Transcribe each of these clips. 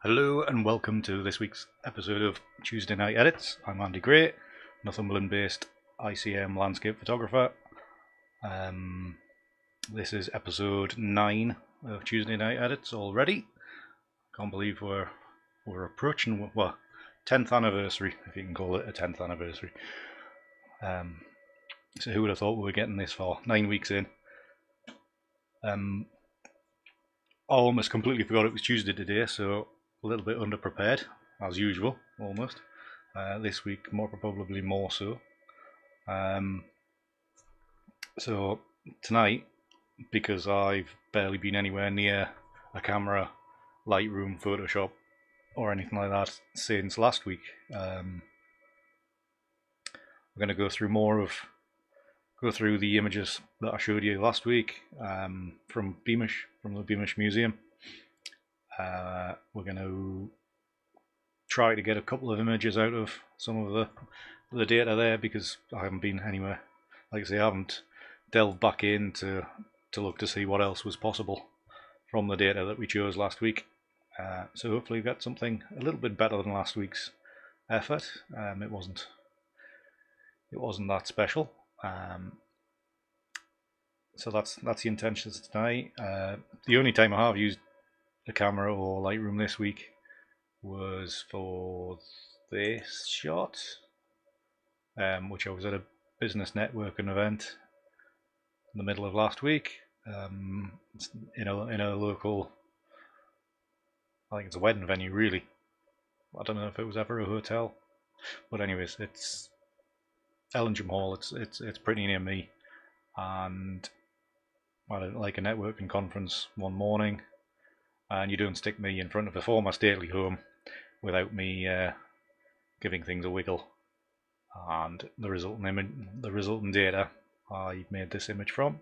Hello and welcome to this week's episode of Tuesday Night Edits. I'm Andy Gray, Northumberland-based ICM landscape photographer. This is episode 9 of Tuesday Night Edits already. Can't believe we're approaching 10th anniversary, if you can call it a 10th anniversary. So who would have thought we were getting this far? 9 weeks in. I almost completely forgot it was Tuesday today, so a little bit underprepared, as usual, almost. This week, probably more so. So tonight, because I've barely been anywhere near a camera, Lightroom, Photoshop, or anything like that since last week, we're going to go through the images that I showed you last week from the Beamish Museum. We're going to try to get a couple of images out of some of the data there, because I haven't been anywhere. Like I say, I haven't delved back in to look to see what else was possible from the data that we chose last week. So hopefully we get something a little bit better than last week's effort. It wasn't that special. So that's the intentions tonight. The only time I have used the camera or Lightroom this week was for this shot, which I was at a business networking event in the middle of last week, in a local, I think it's a wedding venue really. I don't know if it was ever a hotel, but anyways, it's Ellingham Hall. It's pretty near me, and I had like a networking conference one morning, and you don't stick me in front of a former stately home without me giving things a wiggle. And the resulting data I made this image from,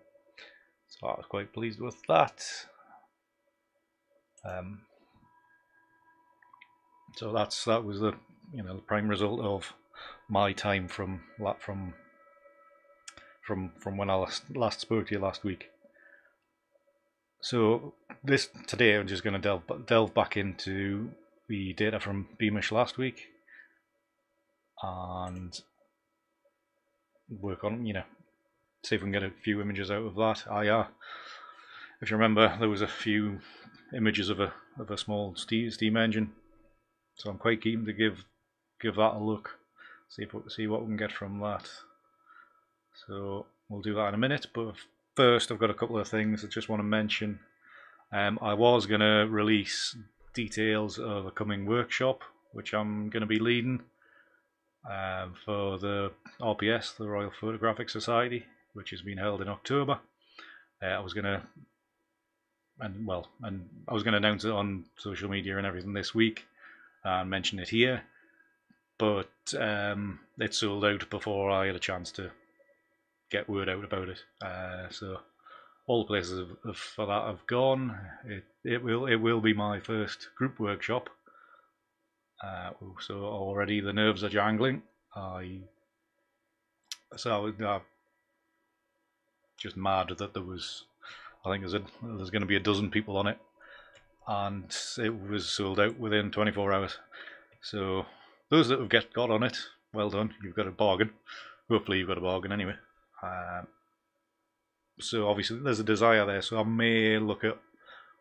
so I was quite pleased with that. So that was the prime result of my time from when I last spoke to you last week. So today I'm just going to delve back into the data from Beamish last week and work on, see if we can get a few images out of that. If you remember, there was a few images of a small steam engine, so I'm quite keen to give that a look, see what we can get from that. So we'll do that in a minute, but first I've got a couple of things I just want to mention. I was going to release details of a coming workshop which I'm going to be leading for the RPS, the Royal Photographic Society, which is being held in October. I was going to announce it on social media and everything this week and mention it here, but it sold out before I had a chance to get word out about it. So all the places for that have gone. It will be my first group workshop. So already the nerves are jangling. I'm just mad that I think there's going to be a dozen people on it, and it was sold out within 24 hours. So those that have got on it, well done. You've got a bargain. Hopefully you've got a bargain anyway. So obviously there's a desire there, so I may look at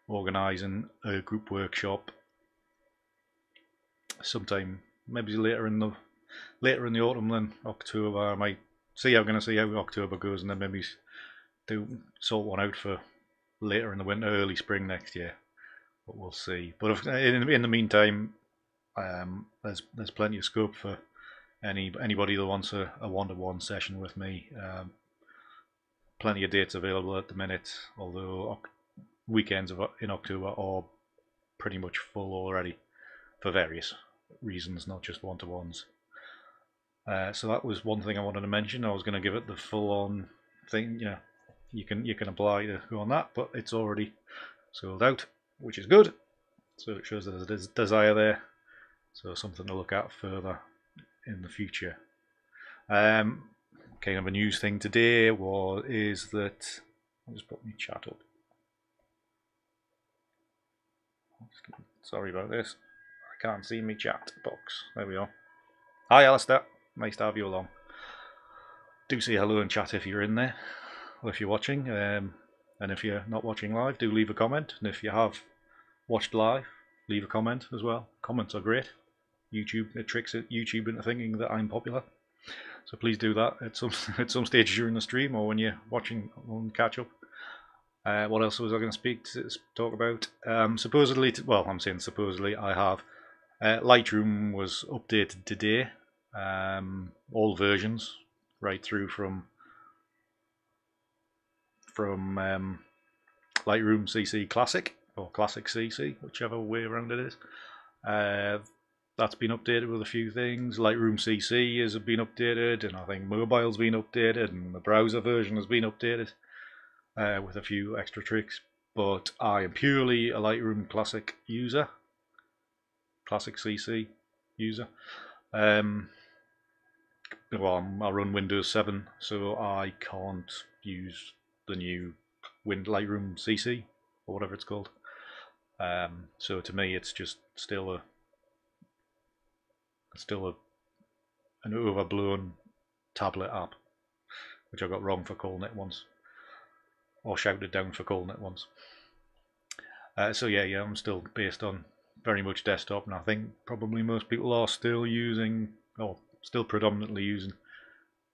organising a group workshop sometime, maybe later in the autumn than October. I'm going to see how October goes, and then maybe sort one out for later in the winter, early spring next year. But we'll see. But in the meantime, there's plenty of scope for anybody that wants a one-to-one session with me. Plenty of dates available at the minute, although weekends in October are pretty much full already for various reasons, not just one-to-ones. So that was one thing I wanted to mention. I was going to give it the full-on thing. You can apply to go on that, but it's already sold out, which is good. So it shows that there's a desire there. So something to look at further in the future. Kind of a news thing today is that I'll just put my chat up. Sorry about this. can't see me chat box. There we are. Hi Alistair, nice to have you along. Do say hello in chat if you're in there, or if you're watching. And if you're not watching live, do leave a comment. And if you have watched live, leave a comment as well. Comments are great. It tricks YouTube into thinking that I'm popular. So please do that at some stage during the stream or when you're watching on catch up. What else was I going to talk about? Supposedly, I'm saying supposedly, I have. Lightroom was updated today. All versions, right through from Lightroom CC Classic or Classic CC, whichever way around it is. That's been updated with a few things. Lightroom CC has been updated, and I think mobile's been updated, and the browser version has been updated with a few extra tricks. But I am purely a Lightroom Classic user, Classic CC user. I run Windows 7, so I can't use the new Lightroom CC or whatever it's called. So to me, it's just still an overblown tablet app, which I got wrong for calling it once, or shouted down for calling it once. So yeah, I'm still based on very much desktop, and I think probably most people are still predominantly using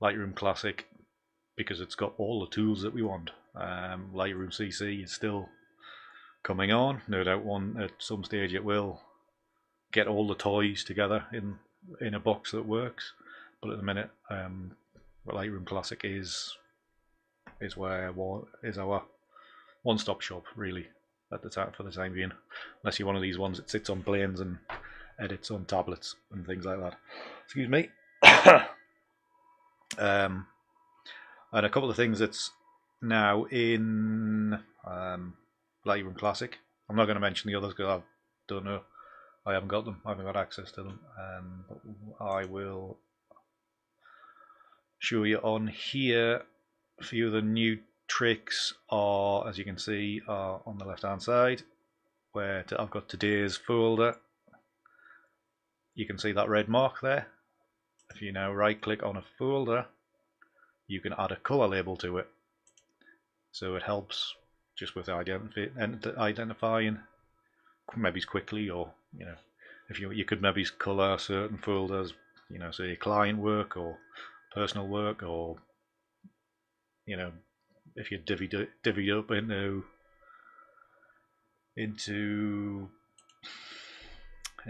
Lightroom Classic because it's got all the tools that we want. Lightroom CC is still coming on. No doubt at some stage it will get all the toys together in a box that works. But at the minute, Lightroom Classic is our one-stop shop really for the time being. Unless you're one of these ones that sits on planes and edits on tablets and things like that. Excuse me. And a couple of things that's now in Lightroom Classic. I'm not going to mention the others because I don't know. I haven't got them. I haven't got access to them. But I will show you on here. A few of the new tricks are, as you can see, are on the left hand side, where I've got today's folder. You can see that red mark there. If you now right click on a folder, you can add a color label to it. So it helps just with identifying maybe quickly, or if you could maybe color certain folders, say client work or personal work, or if you divvy up into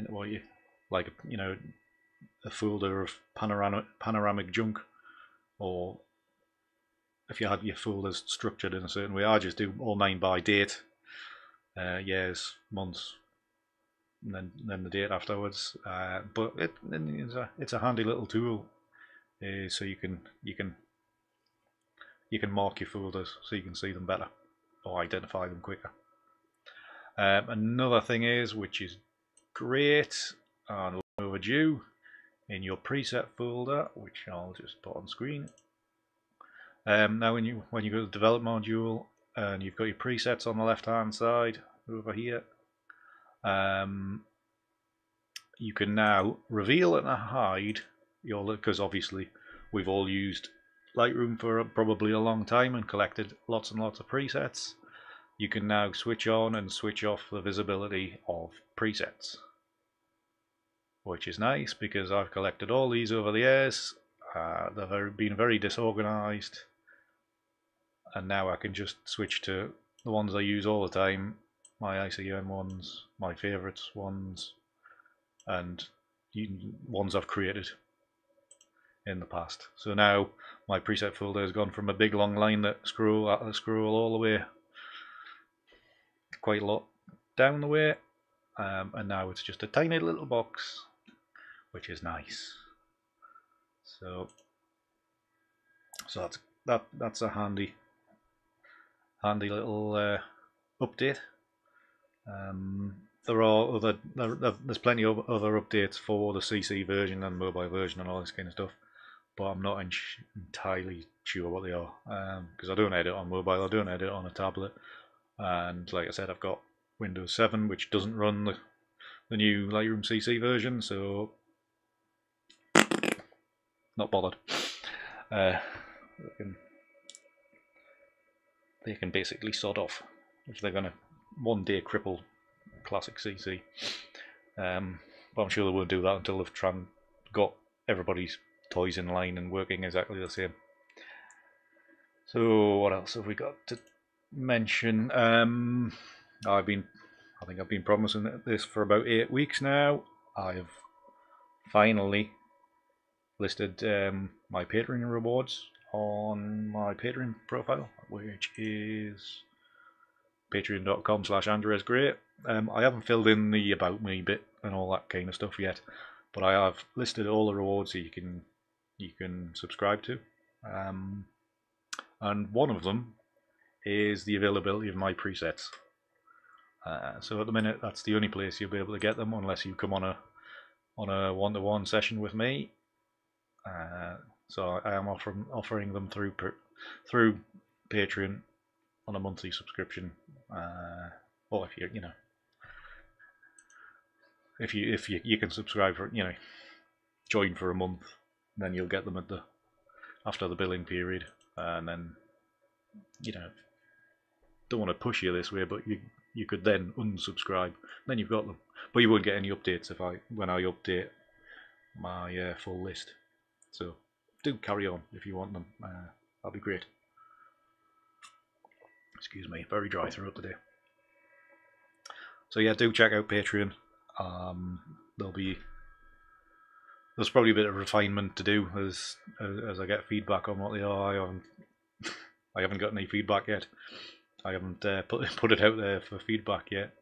what you like, a folder of panoramic junk, or if you had your folders structured in a certain way. I just do all mine by date, years, months, and then the date afterwards. But it's a handy little tool, so you can mark your folders so you can see them better or identify them quicker. Another thing is, which is great and overdue, in your preset folder, which I'll just put on screen. Now when you go to the develop module and you've got your presets on the left hand side over here, you can now reveal and hide because obviously we've all used Lightroom for probably a long time and collected lots and lots of presets. You can now switch on and switch off the visibility of presets, which is nice because I've collected all these over the years. They've been very disorganized, and now I can just switch to the ones I use all the time, my ICM ones, my favorites ones, and ones I've created in the past. So now my preset folder has gone from a big long line that scroll all the way quite a lot down the way, and now it's just a tiny little box, which is nice. So that's a handy little update. There's plenty of other updates for the CC version and mobile version and all this kind of stuff, but I'm not entirely sure what they are, because I don't edit on mobile, I don't edit on a tablet, and like I said, I've got Windows 7, which doesn't run the new Lightroom CC version, so not bothered. They can basically sod off if they're going to one day cripple classic CC. But I'm sure they won't do that until they've got everybody's toys in line and working exactly the same. So what else have we got to mention? I think I've been promising this for about 8 weeks now. I've finally listed my Patreon rewards on my Patreon profile, which is patreon.com/AndrewsGreat. I haven't filled in the about me bit and all that kind of stuff yet, but I have listed all the rewards that you can subscribe to, and one of them is the availability of my presets. So at the minute, that's the only place you'll be able to get them unless you come on a one-to-one session with me. So I am offering them through Patreon on a monthly subscription. Or if you can subscribe for join for a month, then you'll get them after the billing period, and then don't want to push you this way, but you could then unsubscribe, then you've got them, but you won't get any updates when I update my full list. So do carry on if you want them. That'll be great. Excuse me, very dry throat today. So yeah, do check out Patreon. There's probably a bit of refinement to do as I get feedback on what they are. I haven't got any feedback yet. I haven't put it out there for feedback yet.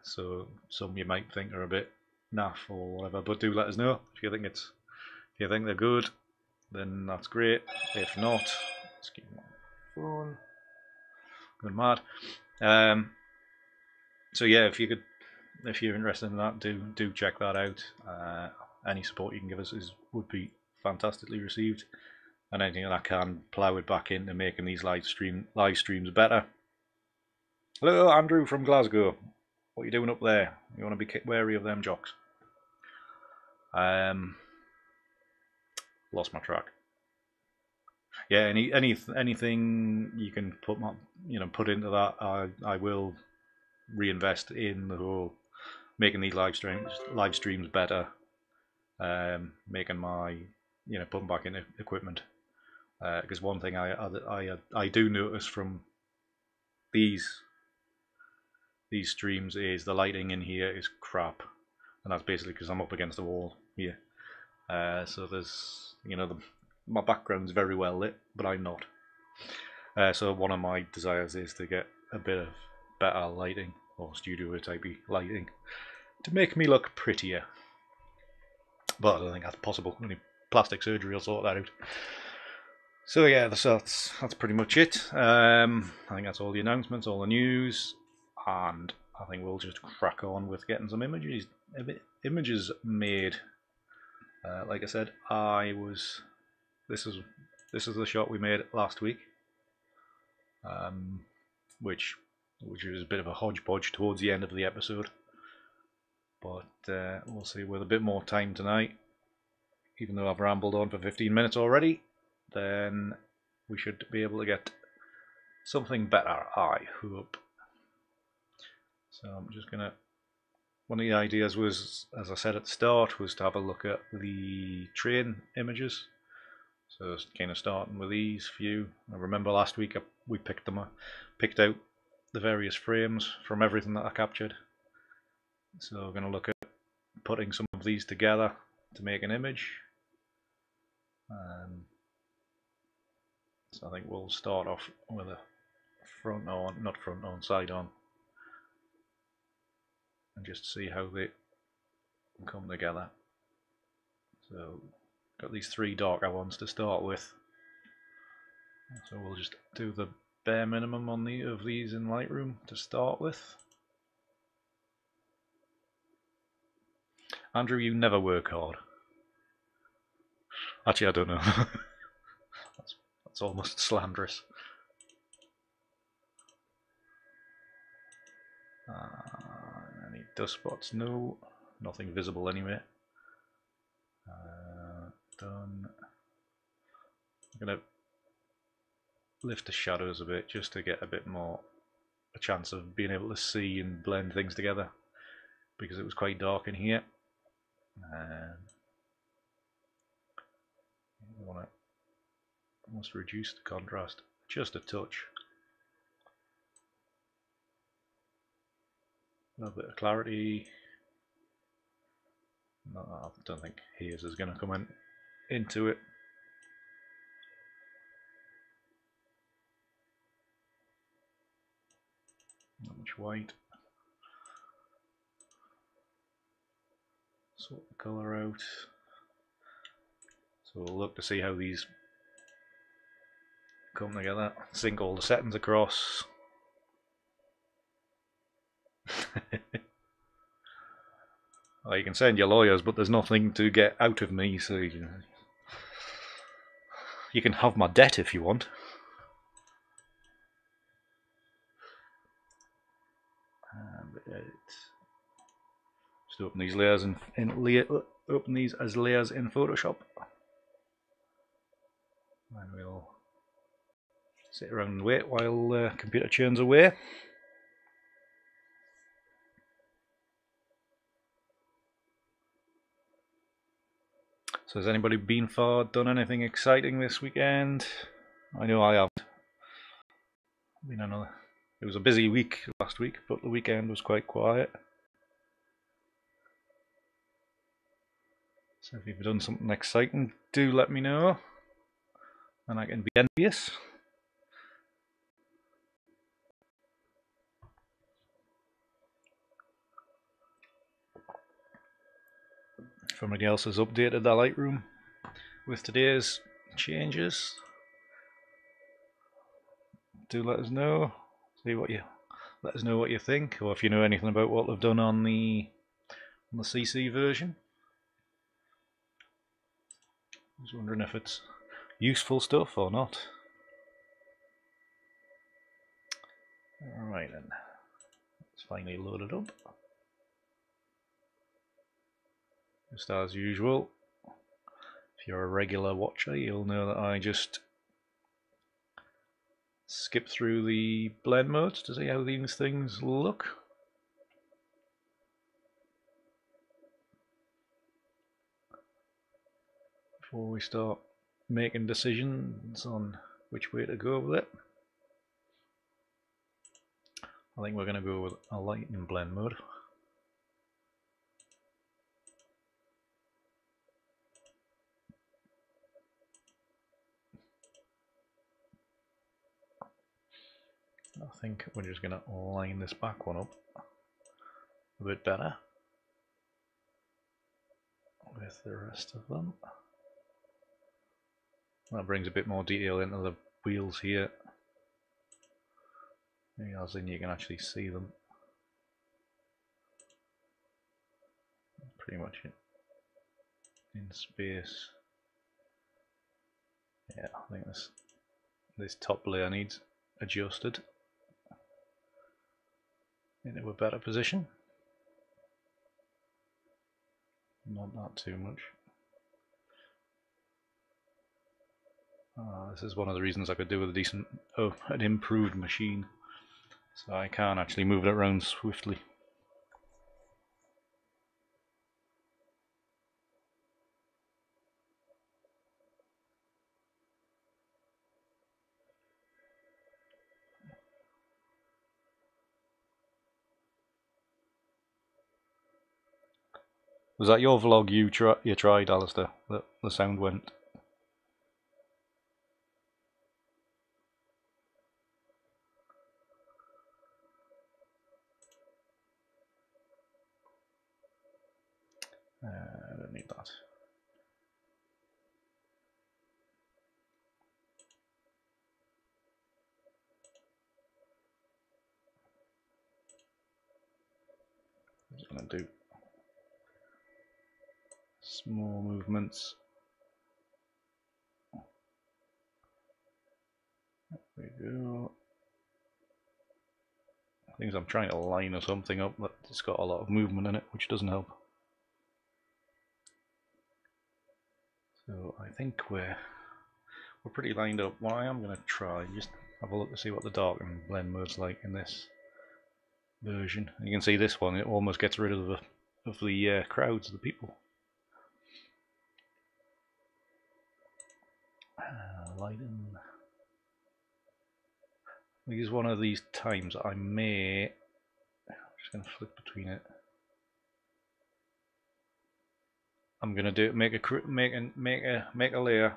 So some you might think are a bit naff or whatever, but do let us know if you think they're good. Then that's great. If not, let's keep my phone going mad. So yeah, if you're interested in that, do check that out. Any support you can give us would be fantastically received, and anything that I can plough it back into making these live streams better. Hello, Andrew from Glasgow. What are you doing up there? You want to be wary of them jocks? Lost my track. Yeah, anything you can put into that, I will reinvest in the whole making these live streams better, making my putting back into equipment, because one thing I do notice from these streams is the lighting in here is crap, and that's basically because I'm up against the wall here. So there's my background's very well lit, but I'm not. So one of my desires is to get a bit of better lighting, or studio type lighting, to make me look prettier. But I don't think that's possible. Only plastic surgery will sort that out. So yeah, that's pretty much it. I think that's all the announcements, all the news, and I think we'll just crack on with getting some images made. Like I said, this is the shot we made last week, which was a bit of a hodgepodge towards the end of the episode, but we'll see with a bit more time tonight. Even though I've rambled on for 15 minutes already, then we should be able to get something better, I hope. So I'm just gonna. One of the ideas was, as I said at the start, was to have a look at the train images. So kind of starting with these few. I remember last week we picked out the various frames from everything that I captured. So we're going to look at putting some of these together to make an image. So I think we'll start off with a side on, and just see how they come together. So got these three darker ones to start with. So we'll just do the bare minimum on of these in Lightroom to start with. Andrew, you never work hard. Actually, I don't know. that's almost slanderous. I need dust spots? No, nothing visible anyway. Done. I'm going to lift the shadows a bit just to get a bit more a chance of being able to see and blend things together, because it was quite dark in here. I want to almost reduce the contrast just a touch. A little bit of clarity. No, I don't think haze is going to come into it. Not much white. Sort the colour out. So we'll look to see how these come together. Sync all the settings across. Well, you can send your lawyers, but there's nothing to get out of me, so you can have my debt if you want. Just open these layers open these as layers in Photoshop, and we'll sit around and wait while computer churns away. So has anybody been far, done anything exciting this weekend? I know I haven't. It was a busy week last week, but the weekend was quite quiet. So if you've done something exciting, do let me know, and I can be envious. If anybody else has updated their Lightroom with today's changes, do let us know. Let us know what you think, or if you know anything about what they've done on the CC version. I was wondering if it's useful stuff or not. Alright then, let's finally load it up. Just as usual, if you're a regular watcher, you'll know that I just skip through the blend modes to see how these things look. Before we start making decisions on which way to go with it. I think we're going to go with a lighting blend mode. I think we're just going to line this back one up a bit better with the rest of them. That brings a bit more detail into the wheels here, as in you can actually see them. Pretty much in space. Yeah, I think this top layer needs adjusted into a better position. Not that too much. This is one of the reasons I could do with an improved machine, so I can actually move it around swiftly. Was that your vlog you tried, Alistair, that the sound went? I don't need that. I'm just going to do small movements. There we go. I think I'm trying to line or something up that's got a lot of movement in it, which doesn't help. So I think we're pretty lined up. What I am going to try, just have a look to see what the dark and blend mode's like in this version. You can see this one, it almost gets rid of the crowds, the people. Lighten. This is one of these times I may. I'm just going to flip between it. I'm going to make a layer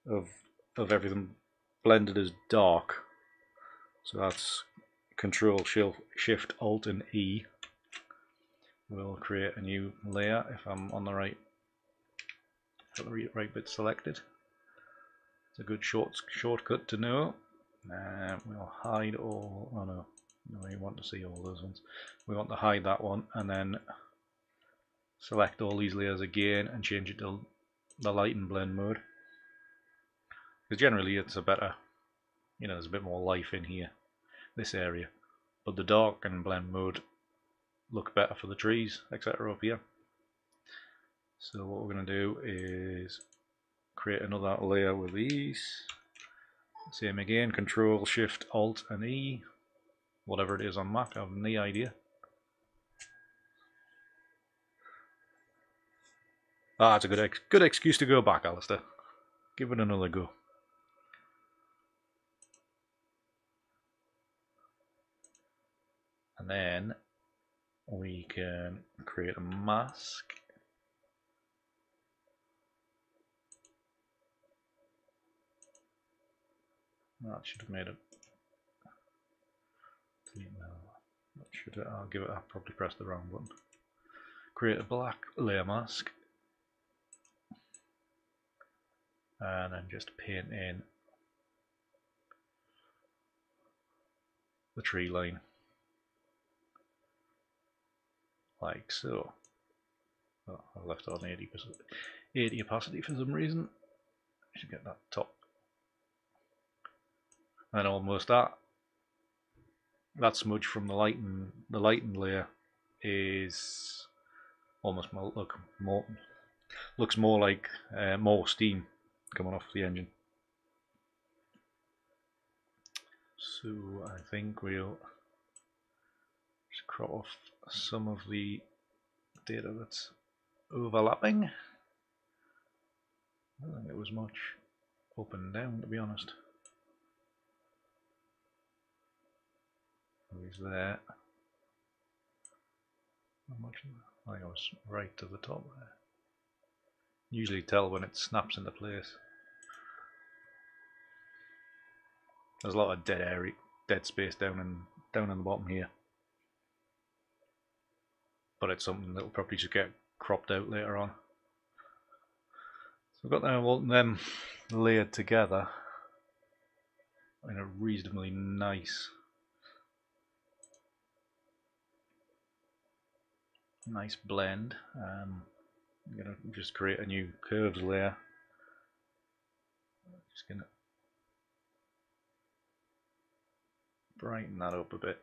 of everything blended as dark. So that's Control Shift Alt and E. We'll create a new layer if I'm on the right bit selected. It's a good shortcut to know. We'll hide all. Oh no, we want to see all those ones. We want to hide that one and then select all these layers again and change it to the light and blend mode. Because generally it's a better, there's a bit more life in here, this area. But the dark and blend mode look better for the trees, etc. up here. So what we're going to do is create another layer with these. Same again, Control Shift Alt and E, whatever it is on Mac, I have no idea. Ah, it's a good excuse to go back, Alistair. Give it another go. And then we can create a mask. That should have made it. I'll give it. I probably pressed the wrong button. Create a black layer mask, and then just paint in the tree line, like so. Oh, I left on 80 opacity for some reason. I should get that top. And almost that smudge from the lighten layer is almost looks more like more steam coming off the engine. So I think we'll just crop off some of the data that's overlapping. I don't think it was much up and down, to be honest. He's there. Not much. I think I was right to the top there. Usually tell when it snaps into place. There's a lot of dead space down in the bottom here, but it's something that'll probably just get cropped out later on. So I've got them layered together in a reasonably nice blend. I'm gonna just create a new curves layer. Just gonna brighten that up a bit.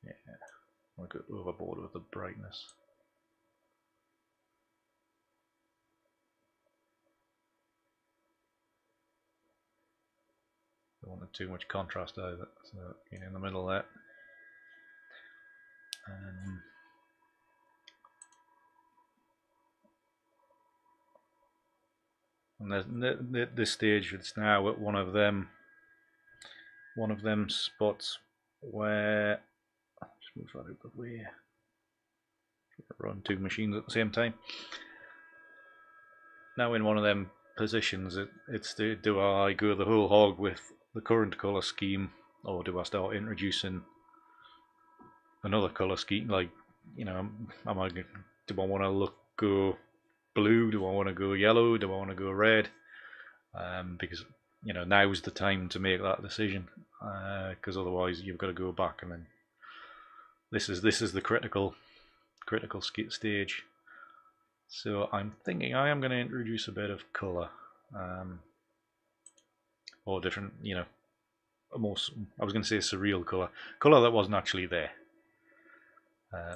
Yeah, I'll go overboard with the brightness. Don't want too much contrast either, so in the middle there. And this stage, it's now at one of them spots where just move that out of the way. Run two machines at the same time. Now in one of them positions, it's do I go the whole hog with the current colour scheme, or do I start introducing another colour scheme? Like, do I want to go blue? Do I want to go yellow? Do I want to go red? Because now's the time to make that decision. Because otherwise you've got to go back, and then this is the critical stage. So I'm thinking I am going to introduce a bit of colour. or different, a more, I was going to say surreal colour that wasn't actually there.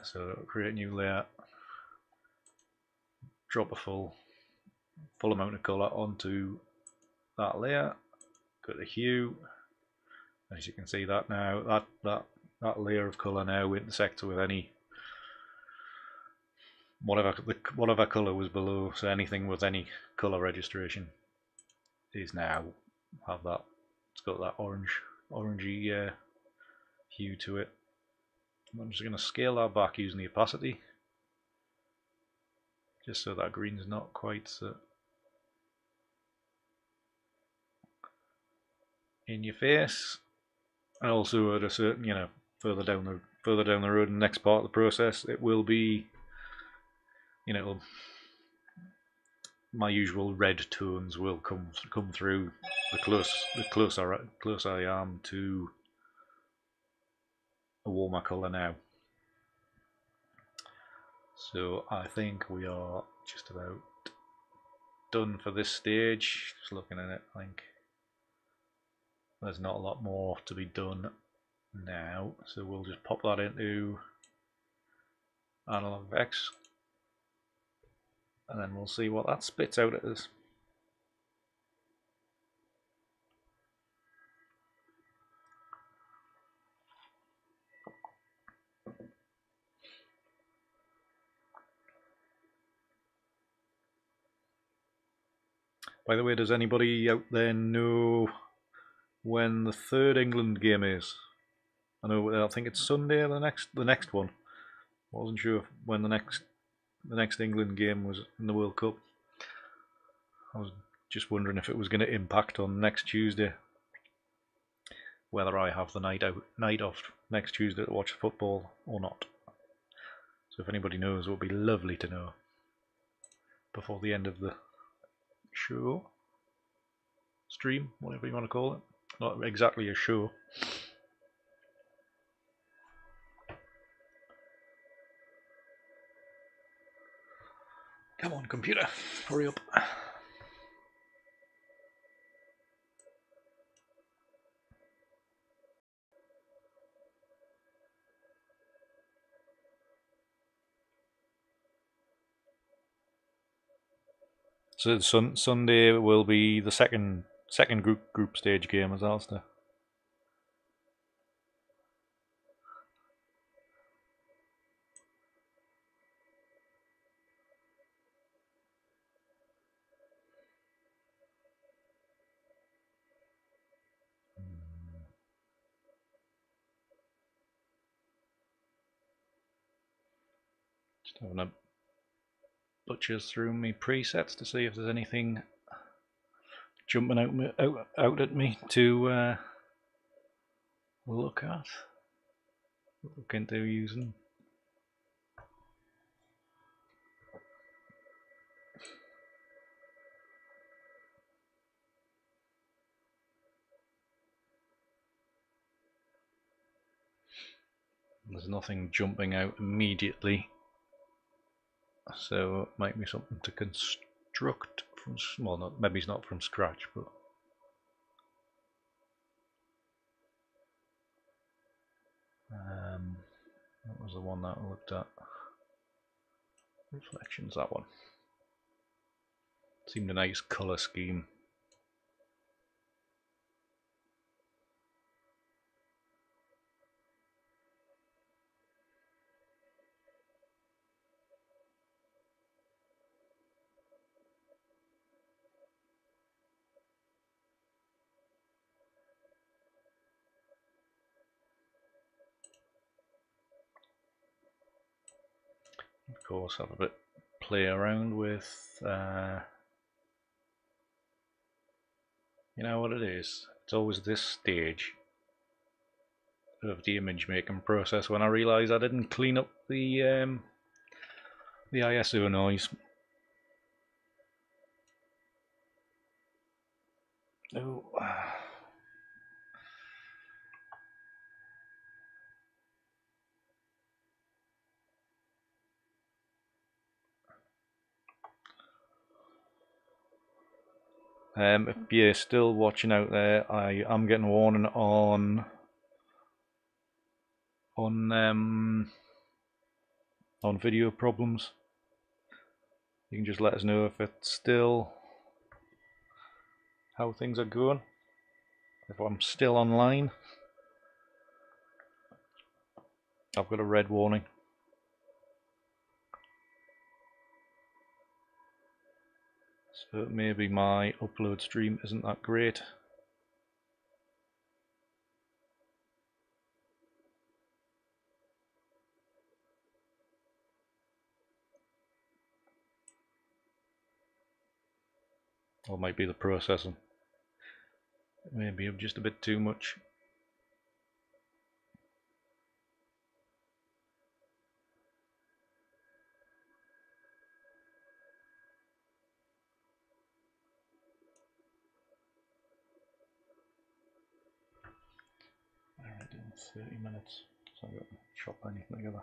So create a new layer, drop a full amount of colour onto that layer, go to hue. As you can see that now, that layer of colour now intersects with any whatever colour was below. So anything with any colour registration is now have that. It's got that orangey hue to it. I'm just going to scale that back using the opacity, just so that green's not quite in your face. And also at a certain, further down the road in the next part of the process, it will be, my usual red tones will come through the closer I am to a warmer colour now. So I think we are just about done for this stage. Just looking at it, I think there's not a lot more to be done now. So we'll just pop that into Analog Vex, and then we'll see what that spits out as. By the way, does anybody out there know when the third England game is? I think it's Sunday. The next one. I wasn't sure when the next England game was in the World Cup. I was just wondering if it was going to impact on next Tuesday, whether I have the night off next Tuesday to watch football or not. So if anybody knows, it would be lovely to know before the end of the show, stream, whatever you want to call it. Not exactly a show. Come on, computer, hurry up. So Sunday will be the second group stage game as Alistair. Just having a butchers through my presets to see if there's anything jumping out at me to look into using. There's nothing jumping out immediately, so it might be something to construct from, well, not, maybe it's not from scratch, but that was the one that I looked at. Reflections, that one. Seemed a nice colour scheme. Of course, have a bit play around with, you know what it is. It's always this stage of the image making process when I realise I didn't clean up the ISO noise. Oh. If you're still watching out there, I am getting a warning on video problems. You can just let us know if it's still how things are going. If I'm still online, I've got a red warning. So maybe my upload stream isn't that great. Or might be the processing. Maybe I'm just a bit too much. Alright, in 30 minutes. So I've got to chop anything together.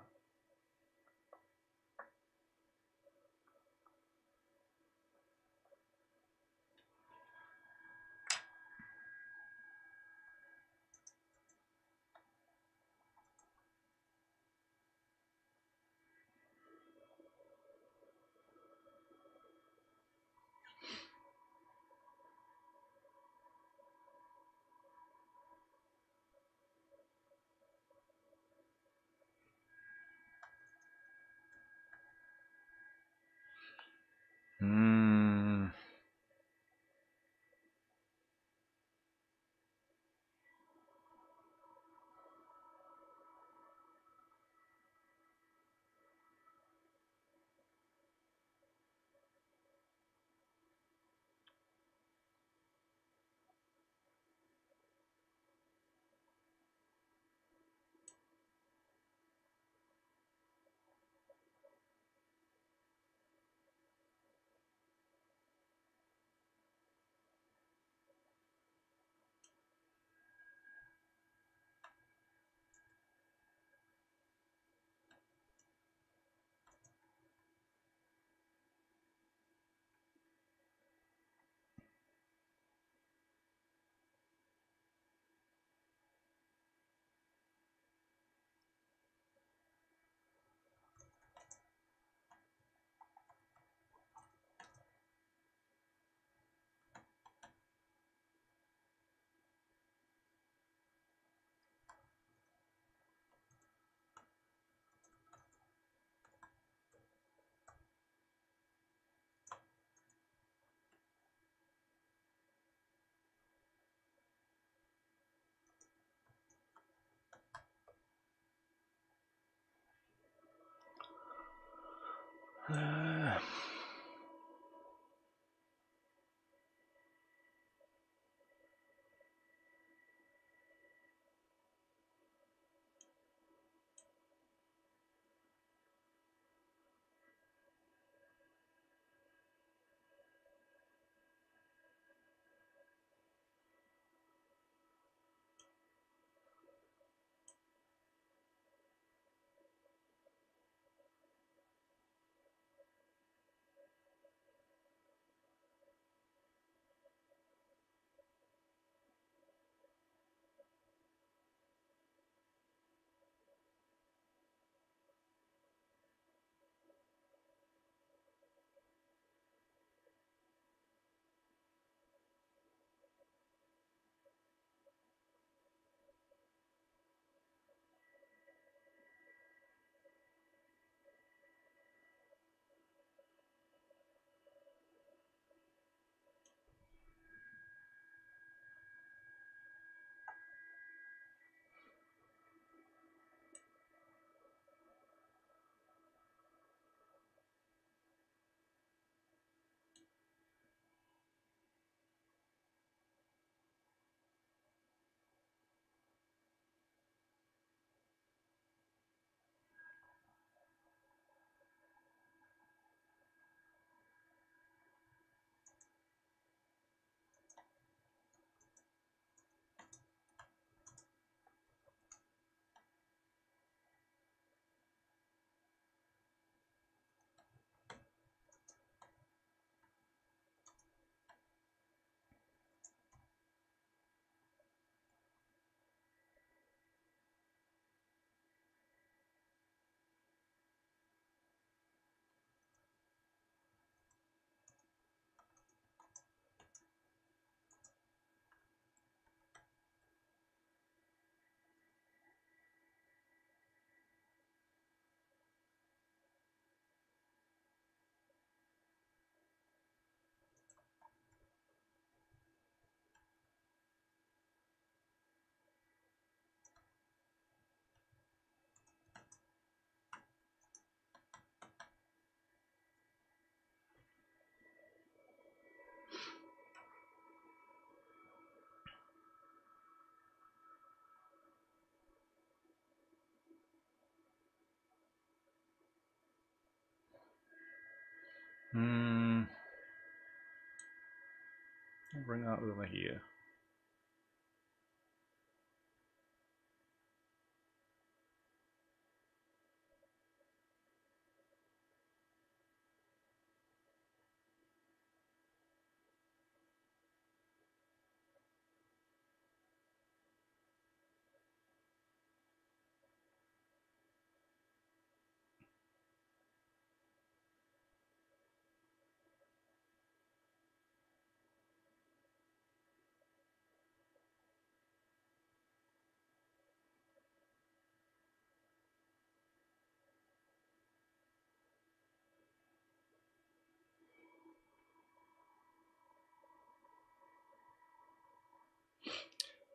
bring that over here.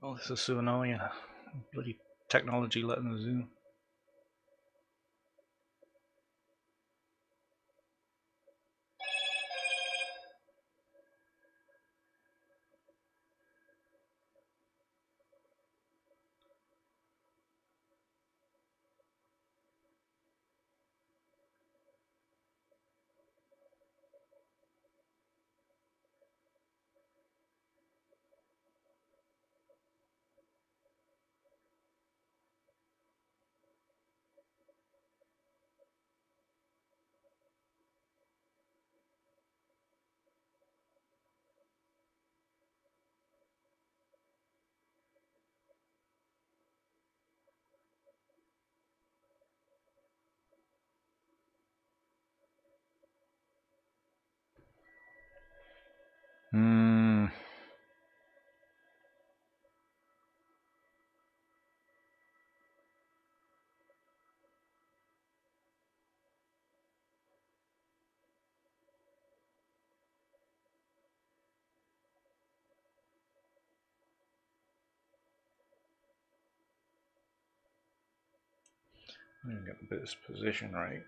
Oh, this is so annoying. Bloody technology letting us zoom. I'm gonna get the best position right.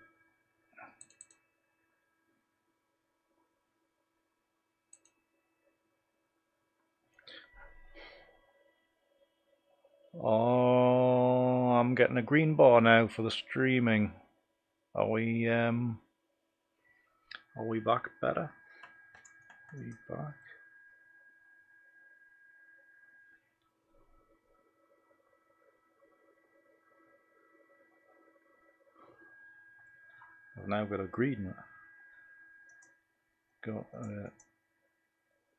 Oh, I'm getting a green bar now for the streaming. Are we back better? Are we back? I've now got a green. Got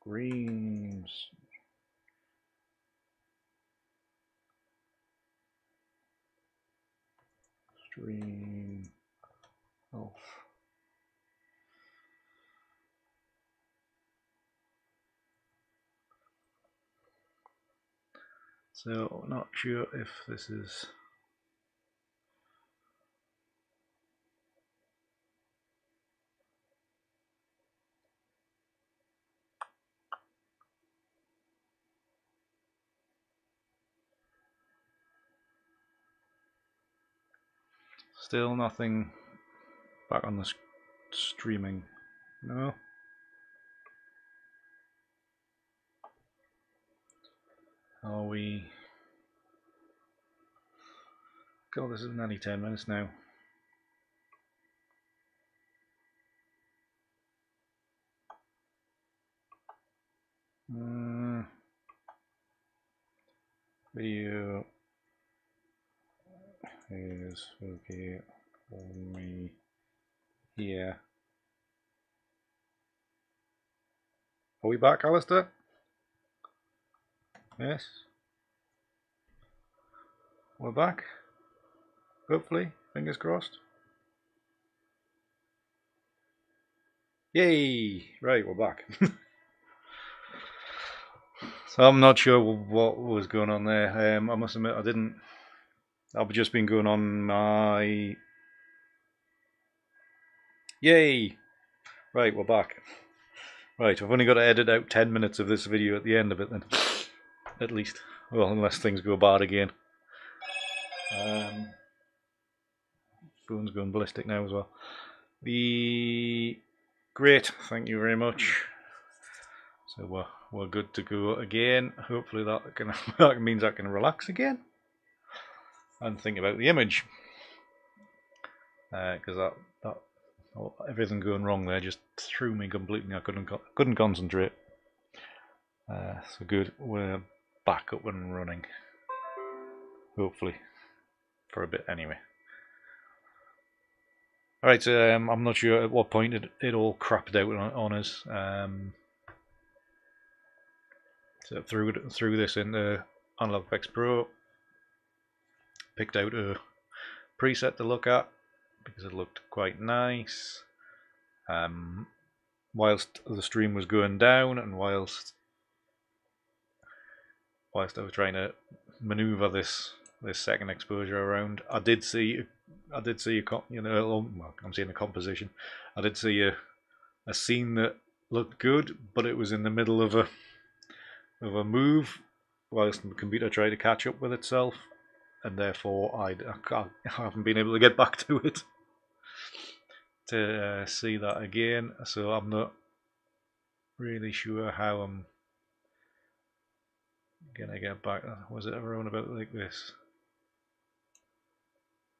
greens. Stream off. So not sure if this is still nothing back on the streaming. No. Are we? God, this is nearly 10 minutes now. Video is okay for me here. Are we back, Alistair? Yes. We're back. Hopefully, fingers crossed. Yay! Right, we're back. So I'm not sure what was going on there. I must admit I didn't. I've just been going on my. Yay! Right, we're back. Right, I've only got to edit out 10 minutes of this video at the end of it then. At least. Well, unless things go bad again. Phone's going ballistic now as well. Great, thank you very much. So we're good to go again. Hopefully that means I can relax again and think about the image, because everything going wrong there just threw me completely. I couldn't concentrate. So good, we're back up and running. Hopefully, for a bit anyway. Alright, I'm not sure at what point it all crapped out on us. So threw this into Untitled Chapter Pro, picked out a preset to look at because it looked quite nice. Whilst the stream was going down and whilst I was trying to maneuver this second exposure around, I did see I'm seeing a composition. I did see a scene that looked good, but it was in the middle of a move, whilst the computer tried to catch up with itself, and therefore I haven't been able to get back to it to see that again. So I'm not really sure how I'm gonna get back. Was it ever on about like this?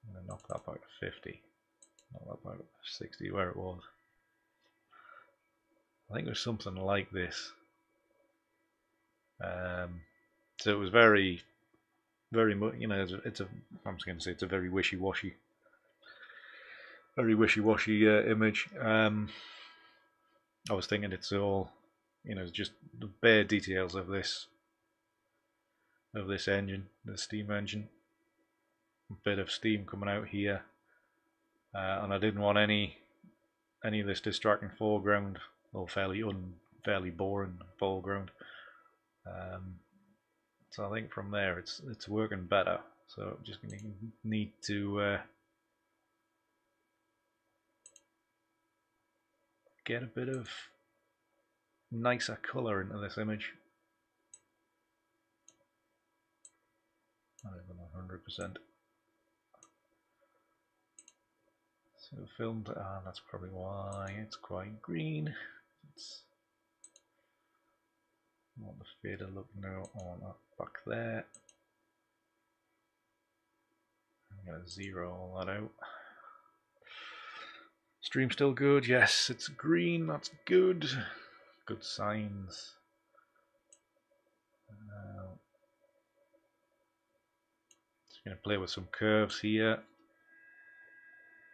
I'm gonna knock that back to 50. Knock that back to 60, where it was. I think it was something like this. So it was very much, I'm just going to say it's a very wishy-washy image. I was thinking it's all, just the bare details of this engine, the steam engine. A bit of steam coming out here, and I didn't want any of this distracting foreground, or fairly boring foreground. So I think from there it's working better. So I'm just going to need to get a bit of nicer colour into this image. Not even 100%. So filmed, that's probably why it's quite green. It's want the fader look now on that back there. I'm going to zero all that out. Stream still good? Yes, it's green. That's good. Good signs. Just going to play with some curves here.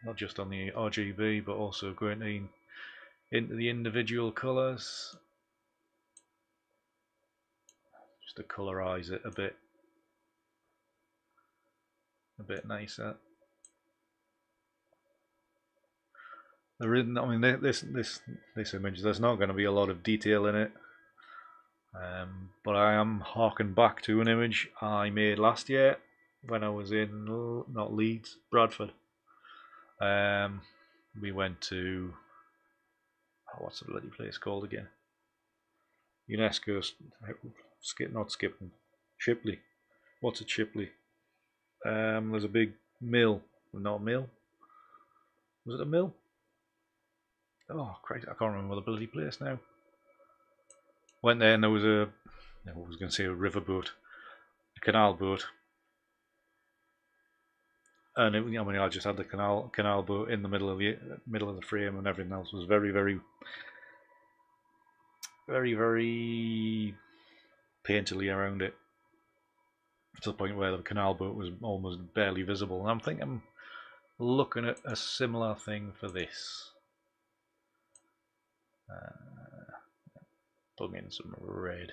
Not just on the RGB, but also going into the individual colours. Just to colourize it a bit nicer. There isn't. I mean, this image. There's not going to be a lot of detail in it, but I am harking back to an image I made last year when I was in not Leeds, Bradford. We went to what's the bloody place called again? UNESCO. Not Skipping. Shipley. What's at Shipley? There's a big mill. Not a mill. Was it a mill? Oh Christ, I can't remember the bloody place now. Went there and there was I was going to say a riverboat, a canal boat, and I just had the canal boat in the middle of the frame, and everything else was very painterly around it, to the point where the canal boat was almost barely visible. And I'm thinking, I'm looking at a similar thing for this. Plug in some red,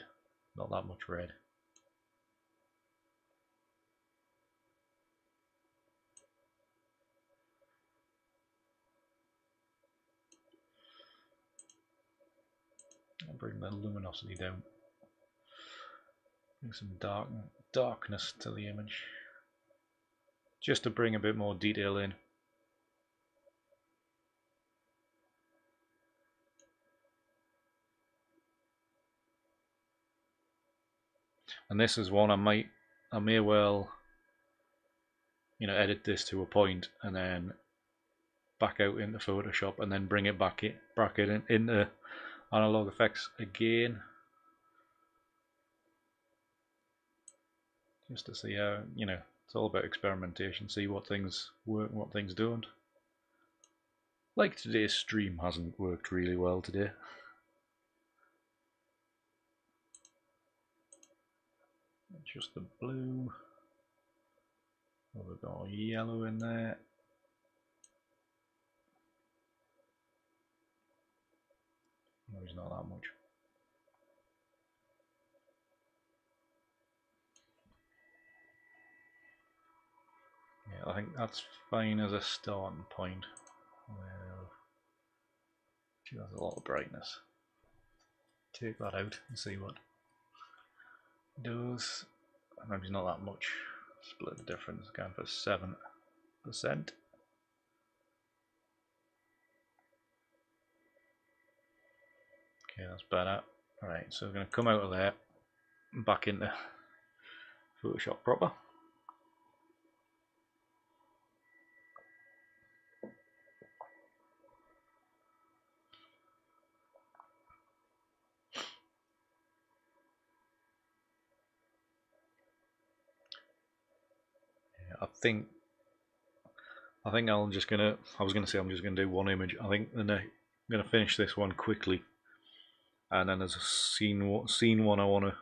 not that much red. I'll bring the luminosity down. Bring some darkness to the image, just to bring a bit more detail in. And this is one I may well, edit this to a point and then back out into Photoshop and then bring it back into Analog Effects again, just to see how, it's all about experimentation, see what things work and what things don't. Like today's stream hasn't worked really well today. just the blue. We've got yellow in there. There's not that much. Yeah, I think that's fine as a starting point. Well, gee, that's a lot of brightness. Take that out and see what it does. Maybe not that much. Split the difference again for 7%. Okay, that's better. Alright, so we're going to come out of there and back into Photoshop proper. I think I'm just gonna do one image. I think then I'm gonna finish this one quickly, and then there's a scene one I want to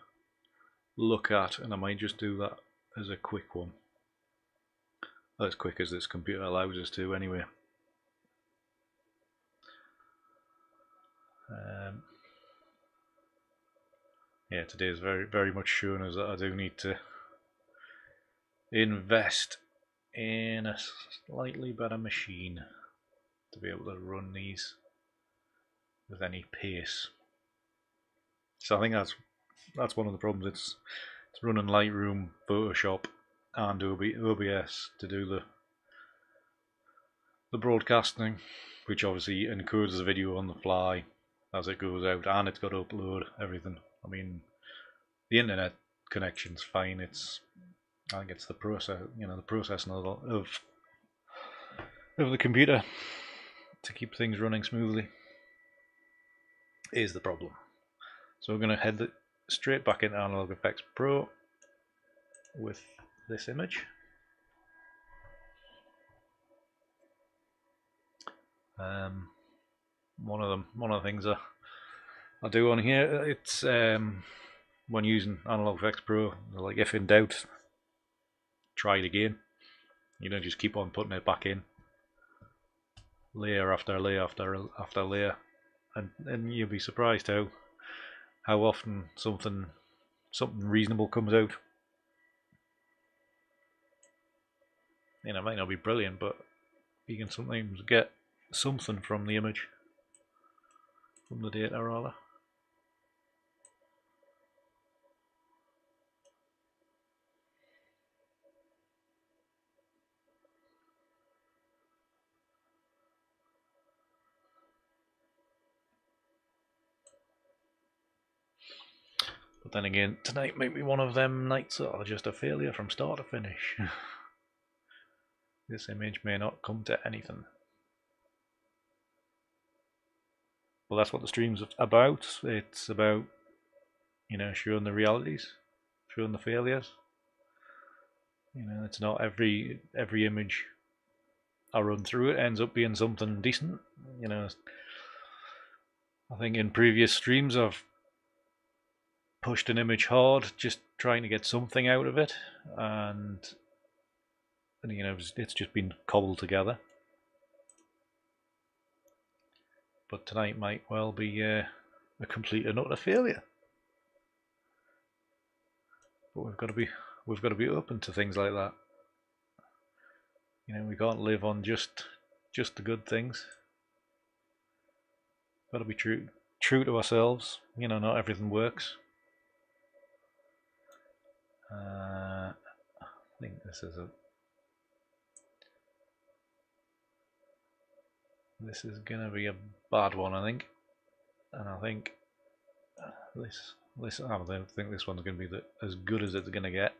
look at, and I might just do that as a quick one, as quick as this computer allows us to anyway. Yeah, today is very much showing us that I do need to invest in a slightly better machine to be able to run these with any pace. So I think that's one of the problems. It's running Lightroom, Photoshop, and OBS to do the broadcasting, which obviously encodes the video on the fly as it goes out, and it's got to upload everything. I mean, the internet connection's fine. I think it's the process, the processing of the computer to keep things running smoothly is the problem. So we're going to head straight back into Analog Effects Pro with this image. One of the things I do on here, it's when using Analog Effects Pro, like, if in doubt, try it again. You don't just keep on putting it back in, layer after layer after layer, and you'll be surprised how often something reasonable comes out. It might not be brilliant, but you can sometimes get something from the image, from the data rather. But then again, tonight might be one of them nights that are just a failure from start to finish. This image may not come to anything. Well, that's what the stream's about. It's about, showing the realities, showing the failures. It's not every image I run through it ends up being something decent. I think in previous streams I've pushed an image hard, just trying to get something out of it, and it's just been cobbled together. But tonight might well be a complete and utter failure. But we've got to be open to things like that. We can't live on just the good things. Got to be true to ourselves. Not everything works. I think this is gonna be a bad one, I think, and I think I don't think this one's gonna be as good as it's gonna get.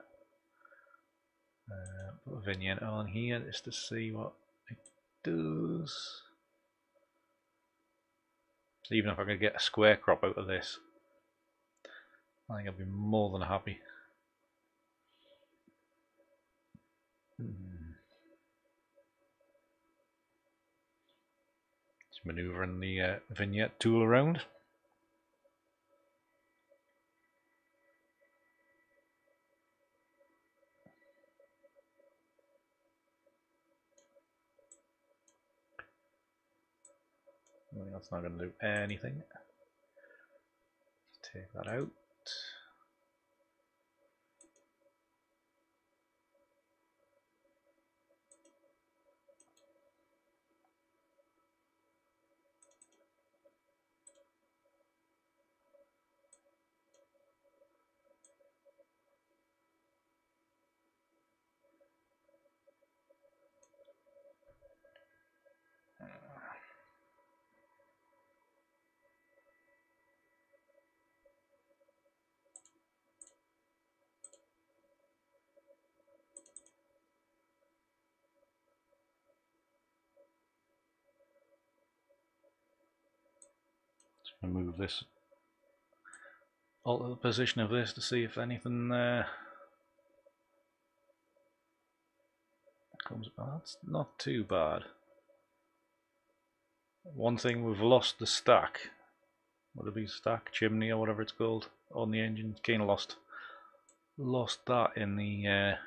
Put a vignette on here just to see what it does. So even if I could get a square crop out of this, I think I'd be more than happy. Just manoeuvring the vignette tool around. That's not going to do anything. Take that out. Move this, alter the position of this to see if anything comes. Oh, that's not too bad. One thing, we've lost the stack. Would it be stack, chimney, or whatever it's called on the engine? Kind of lost that in the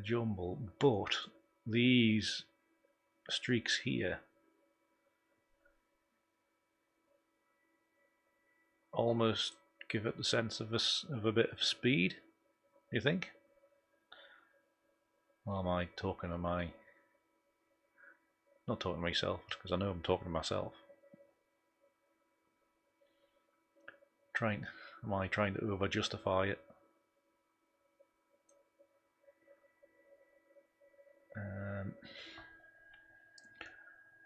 jumble, but these streaks here almost give it the sense of a bit of speed. You think? Or am I talking to my? Not talking to myself, because I know I'm talking to myself. Am I trying to over justify it? I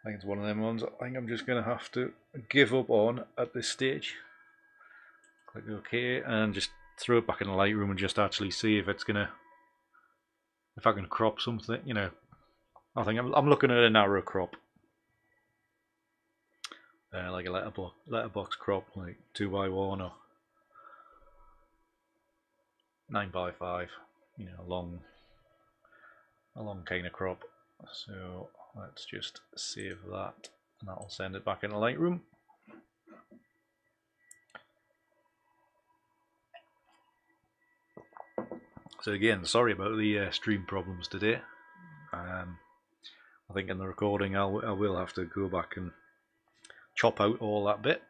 think it's one of them ones I think I'm just going to have to give up on at this stage. Click OK and just throw it back in the Lightroom and just actually see if it's gonna, if I can crop something, you know. I think I'm looking at a narrow crop, like a letterbox crop, like 2x1 or 9x5, you know, a long kind of crop. So let's just save that, and that'll send it back in the Lightroom. So again, sorry about the stream problems today. I think in the recording I will have to go back and chop out all that bit.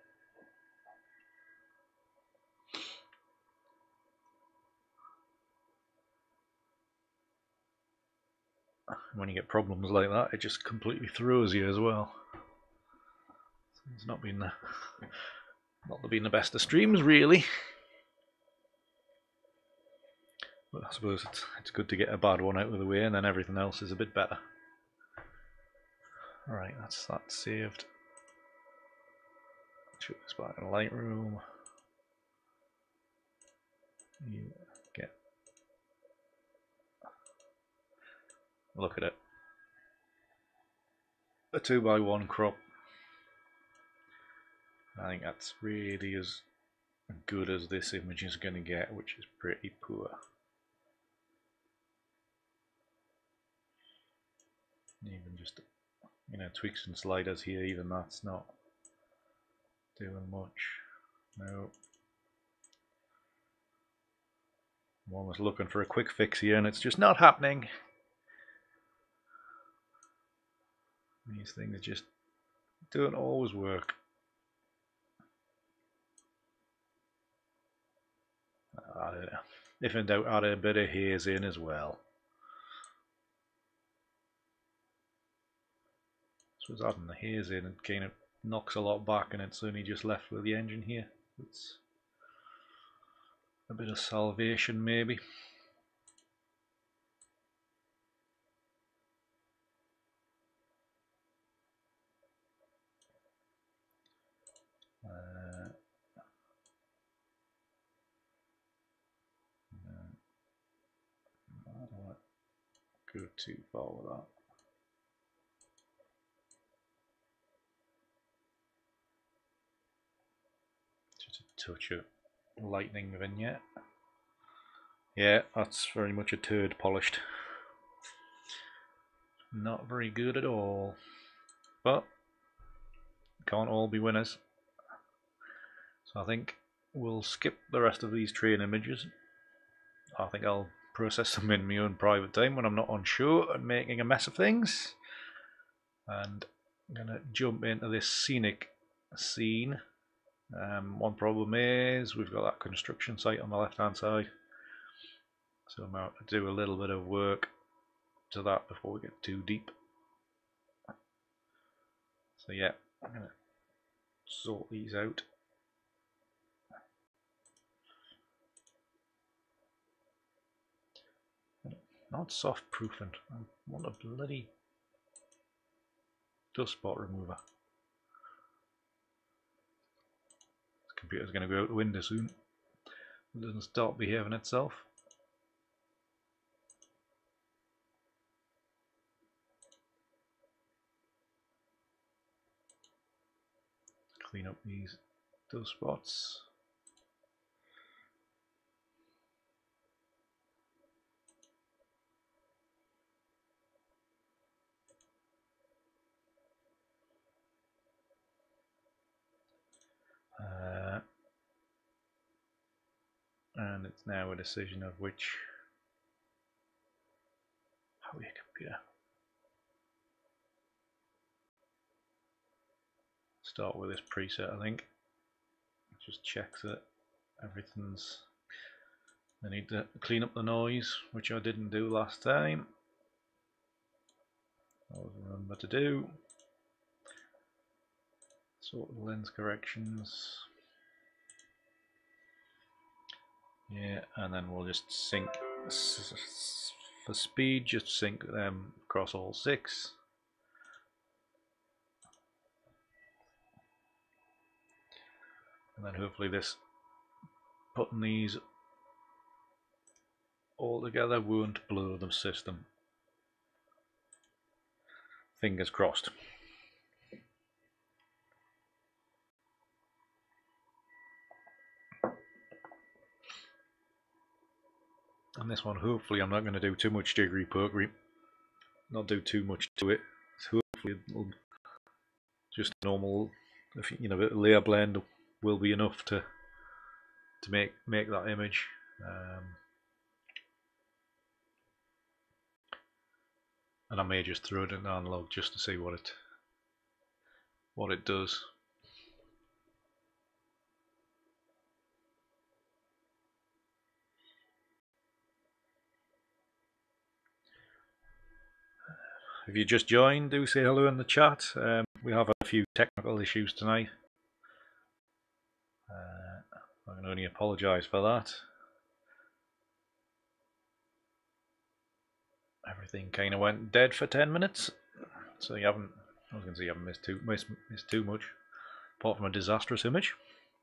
When you get problems like that, it just completely throws you as well. It's not been the best of streams, really. But I suppose it's good to get a bad one out of the way, and then everything else is a bit better. Right, that's that saved. Shoot this back in Lightroom. You get, look at it. A 2x1 crop. I think that's really as good as this image is going to get, which is pretty poor. Even just, you know, tweaks and sliders here, even that's not doing much. No. I'm almost looking for a quick fix here and it's just not happening. These things just don't always work. I don't know. If in doubt, add a bit of haze in as well. So it's adding the haze in, it kind of knocks a lot back and it's only just left with the engine here. It's a bit of salvation maybe. I don't want to go too far with that. Just a touch of lightning vignette. Yeah, that's very much a turd polished. Not very good at all. But can't all be winners. So I think we'll skip the rest of these train images. I think I'll process them in my own private time when I'm not on show and making a mess of things. And I'm going to jump into this scenic scene. One problem is we've got that construction site on the left hand side, so I'm going to do a little bit of work to that before we get too deep. So yeah, I'm going to sort these out. Not soft proofing, I want a bloody dust spot remover. This computer's going to go out the window soon. It doesn't start behaving itself. Clean up these dust spots. And it's now a decision of which. How are you, computer? Start with this preset, I think. It just checks that everything's. I need to clean up the noise, which I didn't do last time. I'll remember to do. Sort of lens corrections. Yeah, and then we'll just sync for speed, just sync them across all 6. And then hopefully this, putting these all together won't blow the system. Fingers crossed. And this one, hopefully I'm not going to do too much jiggery pokery, not do too much to it. So hopefully it'll just normal, if you know, a layer blend will be enough to make that image. And I may just throw it in analog just to see what it does. If you just joined, do say hello in the chat. We have a few technical issues tonight. I can only apologise for that. Everything kind of went dead for 10 minutes, so you haven't. I was going to say you haven't missed too much, apart from a disastrous image,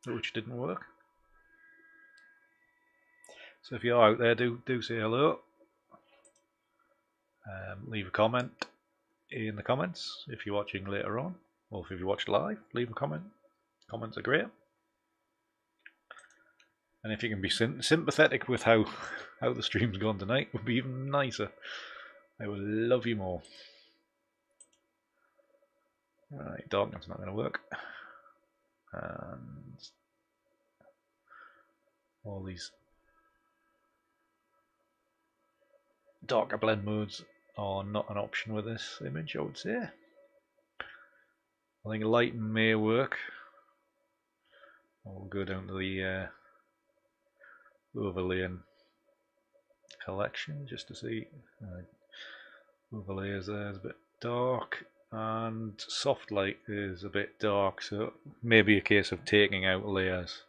which didn't work. So if you're out there, do say hello. Leave a comment in the comments if you're watching later on, or if you watched live, leave a comment. Comments are great. And if you can be sympathetic with how the stream's gone tonight, would be even nicer. I will love you more. Right, darkness not going to work. And all these darker blend modes are not an option with this image, I would say. I think lighting may work. We'll go down to the overlay and collection just to see. Overlay is there, it's a bit dark, and soft light is a bit dark, so maybe a case of taking out layers.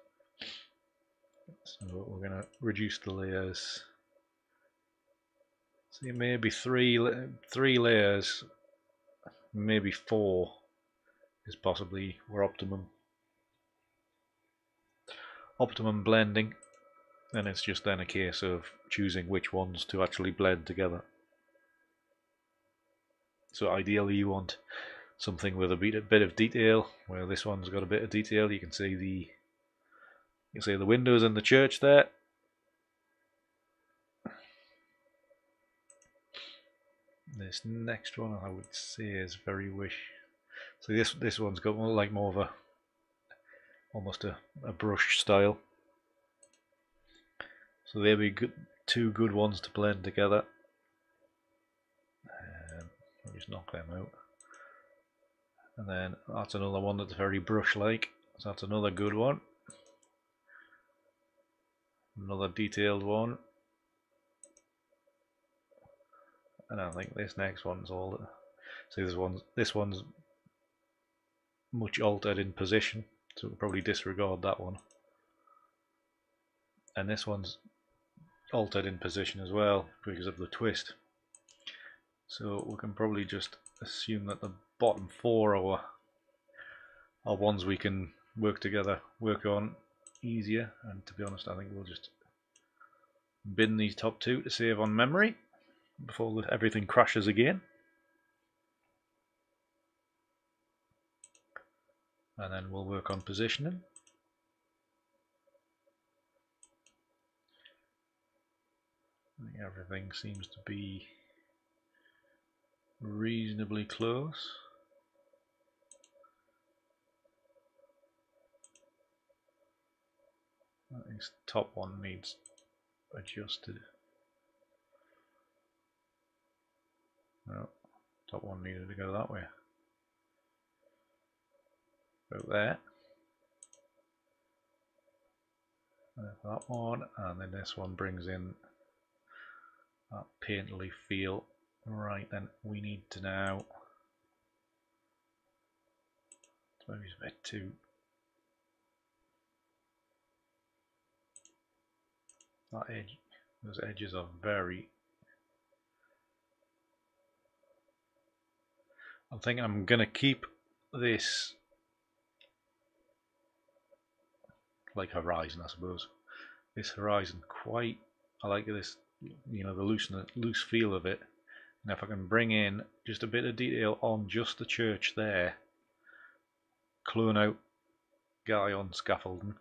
So we're going to reduce the layers. See, maybe three layers, maybe 4 is possibly where optimum blending, and it's just then a case of choosing which ones to actually blend together. So ideally you want something with a bit of detail, where this one's got a bit of detail. You can see the windows in the church there. This next one I would say is very wish. So this one's got like more of a almost a brush style. So there'll be two good ones to blend together. I'll just knock them out. And then that's another one that's very brush-like, so that's another good one. Another detailed one. And I think this next one's all. See, this one's much altered in position, so we'll probably disregard that one. And this one's altered in position as well because of the twist. So we can probably just assume that the bottom four are ones we can work on easier. And to be honest, I think we'll just bin these top two to save on memory before everything crashes again. And then we'll work on positioning. I think everything seems to be reasonably close. I think this top one needs adjusted. No, top one needed to go that way. About there. That one, and then this one brings in that painterly feel. Right, then we need to now. Maybe it's a bit too. That edge, those edges are very. I'm thinking I'm gonna keep this like horizon, I suppose. This horizon quite. I like this, you know, the loose feel of it. And if I can bring in just a bit of detail on just the church there, clone out guy on scaffolding,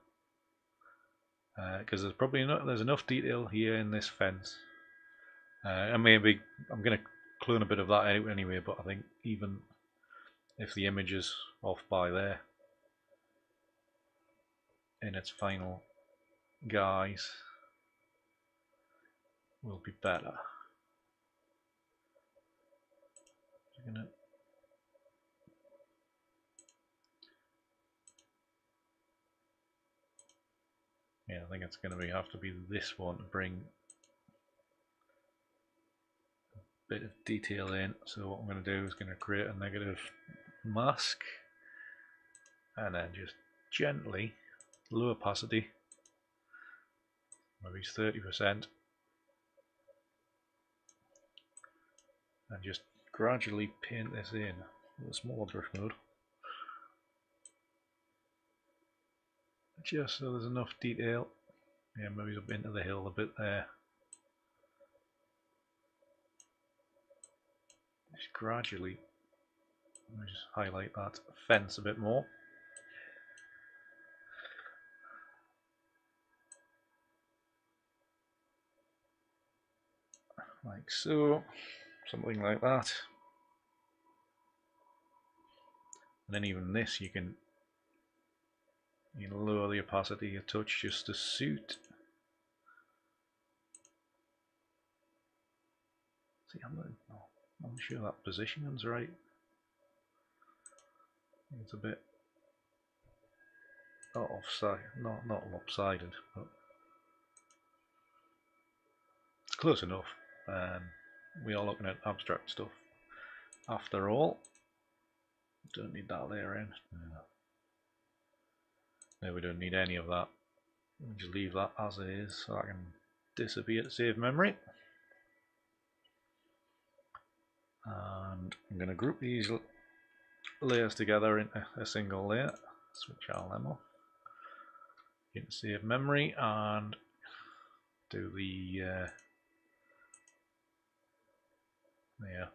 because there's enough detail here in this fence, and maybe I'm going to clone a bit of that out anyway. But I think even if the image is off by there in its final guise, will be better. Yeah, I think it's going to have to be this one to bring a bit of detail in. So what I'm going to do is going to create a negative mask, and then just gently low opacity, maybe 30%, and just gradually paint this in with a smaller brush mode, just so there's enough detail. Yeah, maybe up into the hill a bit there. Just gradually, let me just highlight that fence a bit more. Like so, something like that. And then even this, you can lower the opacity a touch just to suit. See, I'm not sure that positioning's right. It's a bit offside, not lopsided, but it's close enough. We are looking at abstract stuff after all. Don't need that layer in. No, we don't need any of that. We'll just leave that as it is so I can disappear to save memory. And I'm going to group these layers together into a single layer. Switch all them off. You can save memory and do the yeah,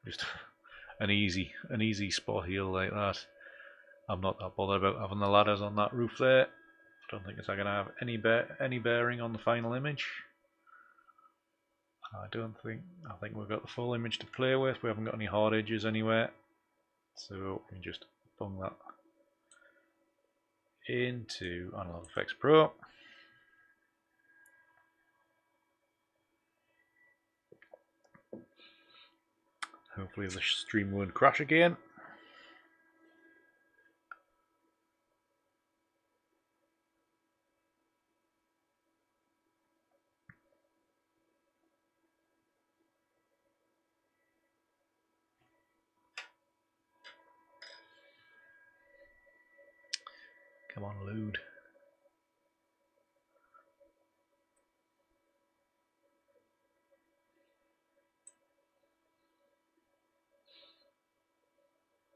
just an easy spot heel like that. I'm not that bothered about having the ladders on that roof there. I don't think it's going to have any bearing on the final image. I think we've got the full image to play with. We haven't got any hard edges anywhere, so we can just bung that into Analog Effects Pro. Hopefully the stream won't crash again. Come on, load.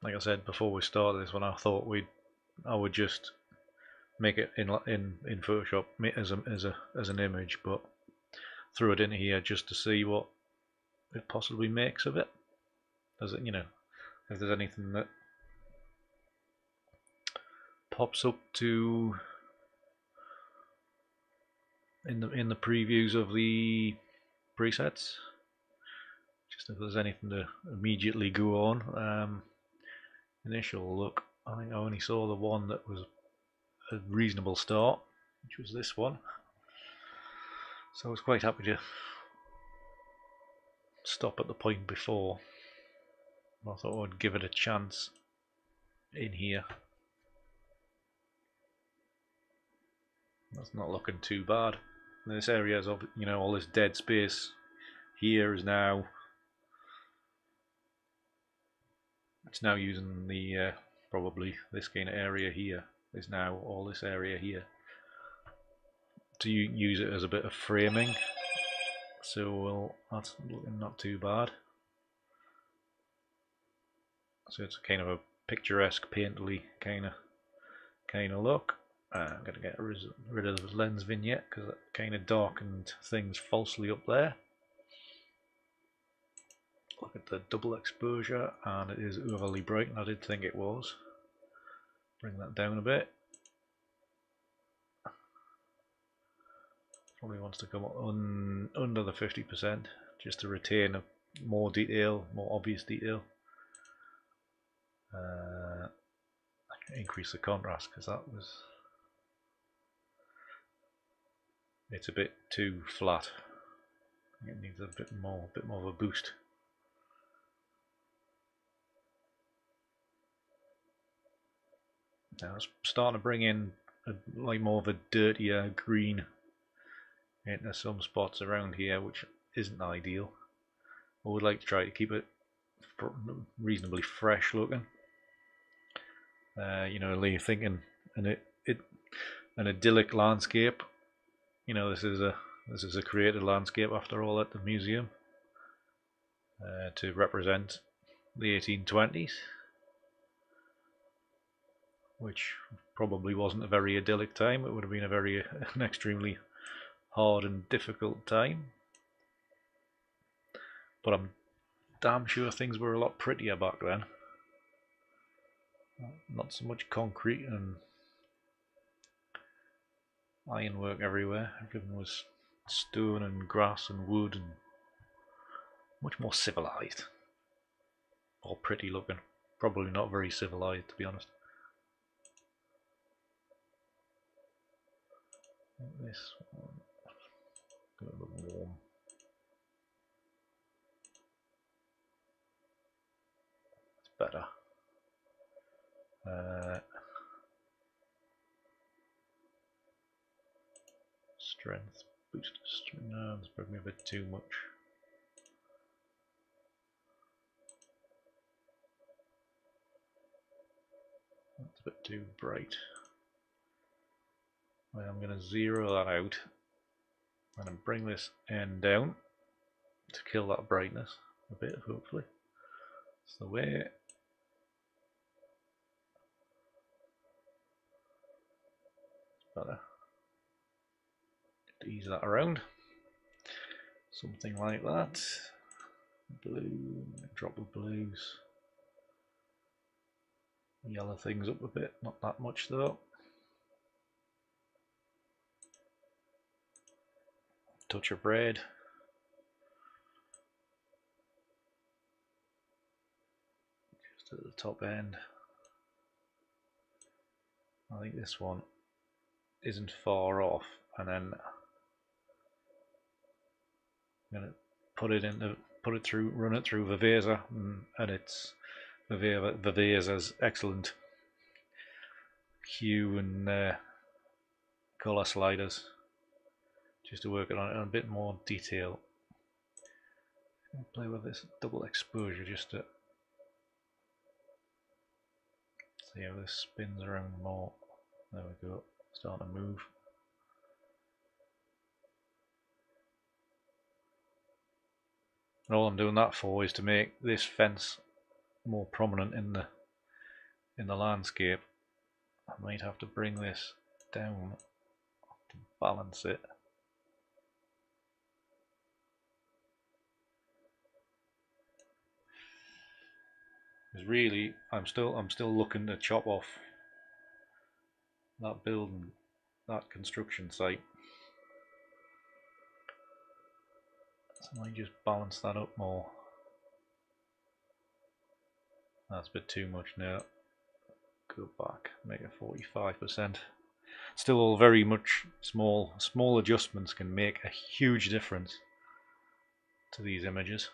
Like I said before we started this one, I thought I would just make it in Photoshop as an image, but threw it in here just to see what it possibly makes of it. Does it, if there's anything that pops up to in the previews of the presets, just if there's anything to immediately go on. Initial look, I think I only saw the one that was a reasonable start, which was this one, so I was quite happy to stop at the point before. I thought I'd give it a chance in here. That's not looking too bad. This area is, all this dead space here is now, it's now using the probably this kind of area here is now all this area here to use it as a bit of framing. So that's looking not too bad. So it's kind of a picturesque, painterly kind of look. I'm going to get rid of the lens vignette because it kind of darkened things falsely up there. Look at the double exposure, and it is overly bright, and I did think it was. Bring that down a bit. Probably wants to come under the 50% just to retain more detail, more obvious detail. Increase the contrast because it's a bit too flat. It needs a bit more of a boost. Now it's starting to bring in like more of a dirtier green into some spots around here, which isn't ideal. I would like to try to keep it reasonably fresh looking. You're thinking an idyllic landscape. This is a created landscape after all at the museum to represent the 1820s, which probably wasn't a very idyllic time. It would have been an extremely hard and difficult time. But I'm damn sure things were a lot prettier back then. Not so much concrete and ironwork everywhere. Everything was stone and grass and wood and much more civilized. Or pretty looking. Probably not very civilized, to be honest. This one got a bit warm. It's better. Strength boost. No, that's probably a bit too much. That's a bit too bright. I'm going to zero that out and then bring this end down to kill that brightness a bit, hopefully. That's the way. It's better. Ease that around. Something like that. Blue, drop of blues. Yellow things up a bit, not that much though. Touch of red. Just at the top end. I think this one isn't far off, and then I'm going to run it through Viveza, and it's Viveza's excellent hue and colour sliders, just to work it on a bit more detail. I'll play with this double exposure just to see how this spins around more. There we go, starting to move. And all I'm doing that for is to make this fence more prominent in the landscape. I might have to bring this down to balance it. Because really, I'm still looking to chop off that building, that construction site. So I might just balance that up more. That's a bit too much now. Go back, make it 45%. Still all very much small adjustments can make a huge difference to these images.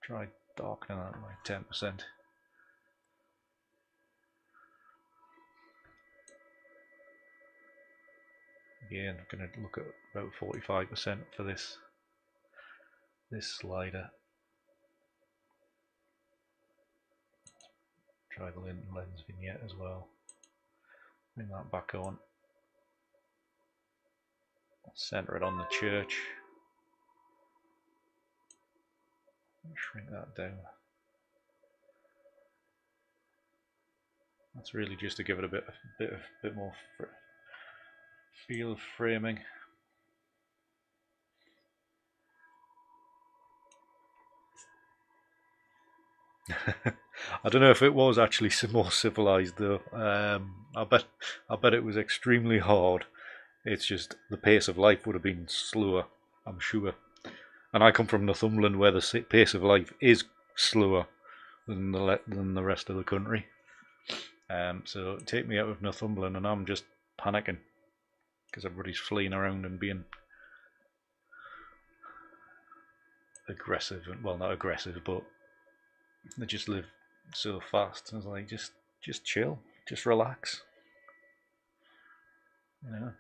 Try darkening that by 10%. Again, I'm going to look at about 45% for this slider. Try the lens vignette as well. Bring that back on. Center it on the church. Shrink that down. That's really just to give it a bit more feel of framing. I don't know if it was actually more civilized though. I bet it was extremely hard. It's just the pace of life would have been slower, I'm sure. And I come from Northumberland, where the pace of life is slower than the rest of the country. So take me out of Northumberland, and I'm just panicking because everybody's fleeing around and being aggressive. Well, not aggressive, but they just live so fast. I was like, just chill, just relax. You know,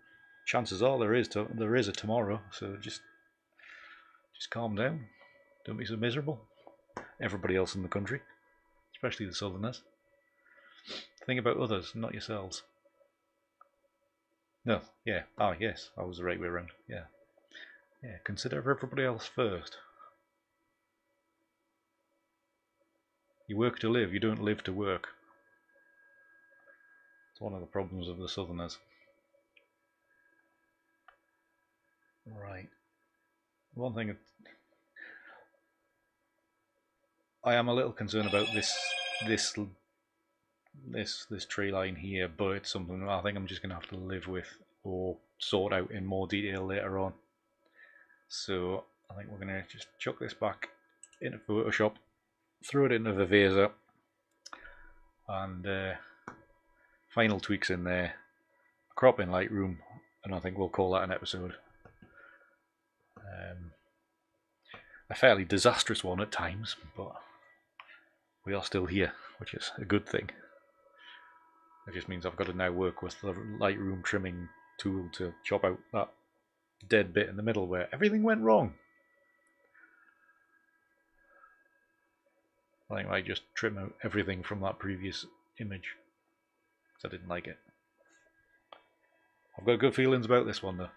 chances are there is a tomorrow, so just calm down. Don't be so miserable. Everybody else in the country, especially the southerners. Think about others, not yourselves. No, yeah, yes, I was the right way around. Yeah, consider everybody else first. You work to live, you don't live to work. It's one of the problems of the southerners. Right. One thing I am a little concerned about this tree line here, but it's something I think I'm just going to have to live with or sort out in more detail later on. So I think we're going to just chuck this back into Photoshop, throw it into the Visa, and final tweaks in there, crop in Lightroom, and I think we'll call that an episode. A fairly disastrous one at times, but we are still here, which is a good thing. It just means I've got to now work with the Lightroom trimming tool to chop out that dead bit in the middle where everything went wrong. I think I just trim out everything from that previous image because I didn't like it. I've got good feelings about this one though.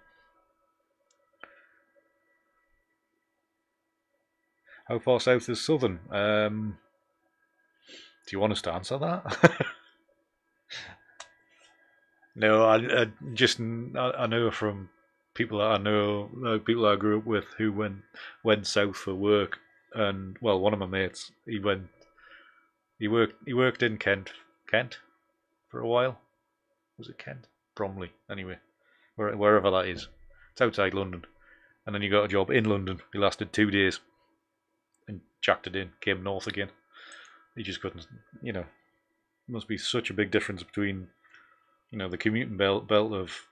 How far south is Southern? Do you want us to answer that? No, I know from people that I know, people that I grew up with who went south for work, and well, one of my mates, he worked in Kent for a while. Was it Kent? Bromley, anyway, wherever that is. It's outside London, and then he got a job in London. He lasted 2 days, and jacked it in, came north again. He just couldn't, must be such a big difference between, the commuting belt of,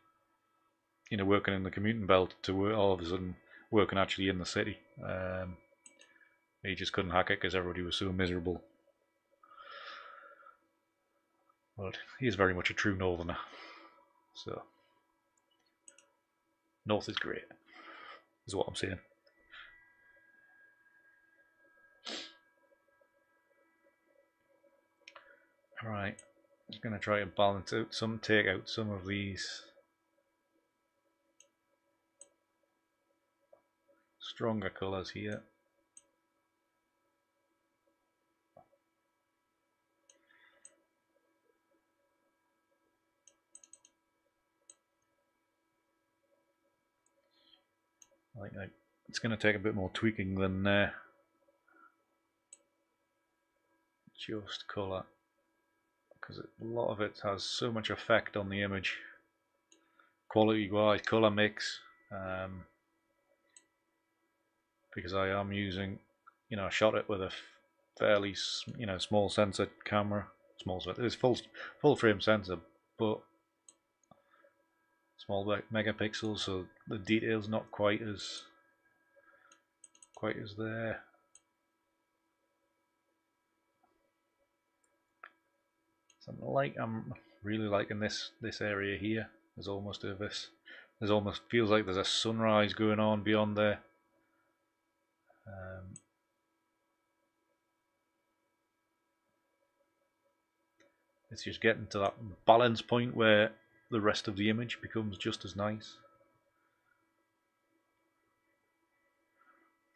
working in the commuting belt to all of a sudden working actually in the city. He just couldn't hack it because everybody was so miserable. But he is very much a true northerner. So, north is great, is what I'm saying. Right, just going to try to balance out some, take out some of these stronger colours here. I think it's going to take a bit more tweaking than just colour, because a lot of it has so much effect on the image, quality wise, colour mix, because I am using, I shot it with a fairly small sensor camera, it's full frame sensor, but small megapixels, so the detail's not quite as there. So I'm really liking this area here. There's almost feels like there's a sunrise going on beyond there. It's just getting to that balance point where the rest of the image becomes just as nice.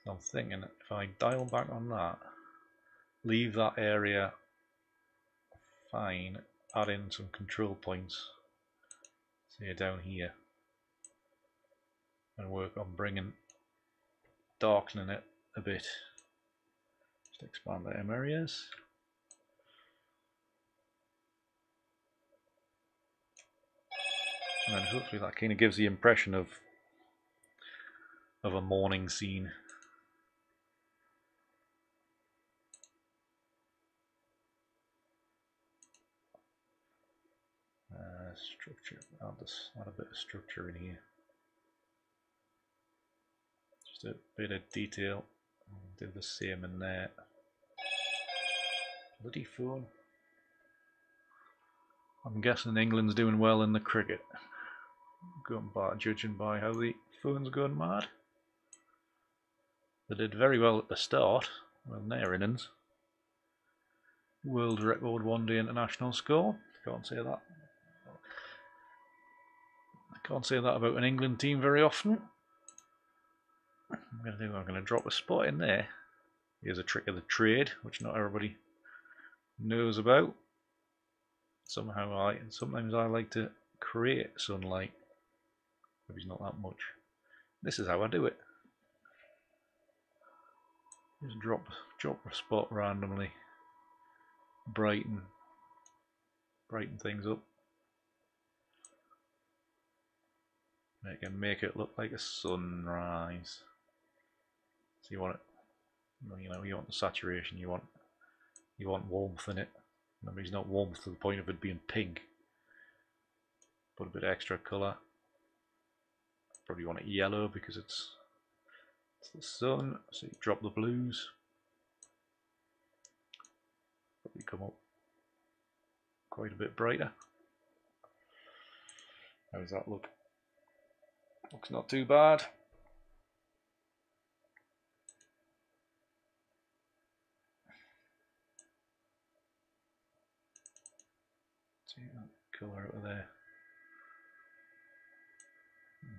So I'm thinking if I dial back on that, leave that area fine, add in some control points, say down here, and work on darkening it a bit. Just expand the M areas. And then hopefully that kind of gives the impression of a morning scene. Structure, add a bit of structure in here. Just a bit of detail. Do the same in there. Bloody phone. I'm guessing England's doing well in the cricket. Judging by how the phone's going mad. They did very well at the start, in their innings. World record one-day international score. Can't say that. I can't say that about an England team very often. I'm going to drop a spot in there. Here's a trick of the trade, which not everybody knows about. Sometimes I like to create sunlight. Maybe it's not that much. This is how I do it. Just drop a spot randomly, brighten things up. Make it look like a sunrise. So you want it, you want the saturation. You want warmth in it. Maybe it's not warmth to the point of it being pink. Put a bit of extra colour. Probably want it yellow because it's the sun. So you drop the blues. Probably come up quite a bit brighter. How does that look? Looks not too bad. See that colour out of there.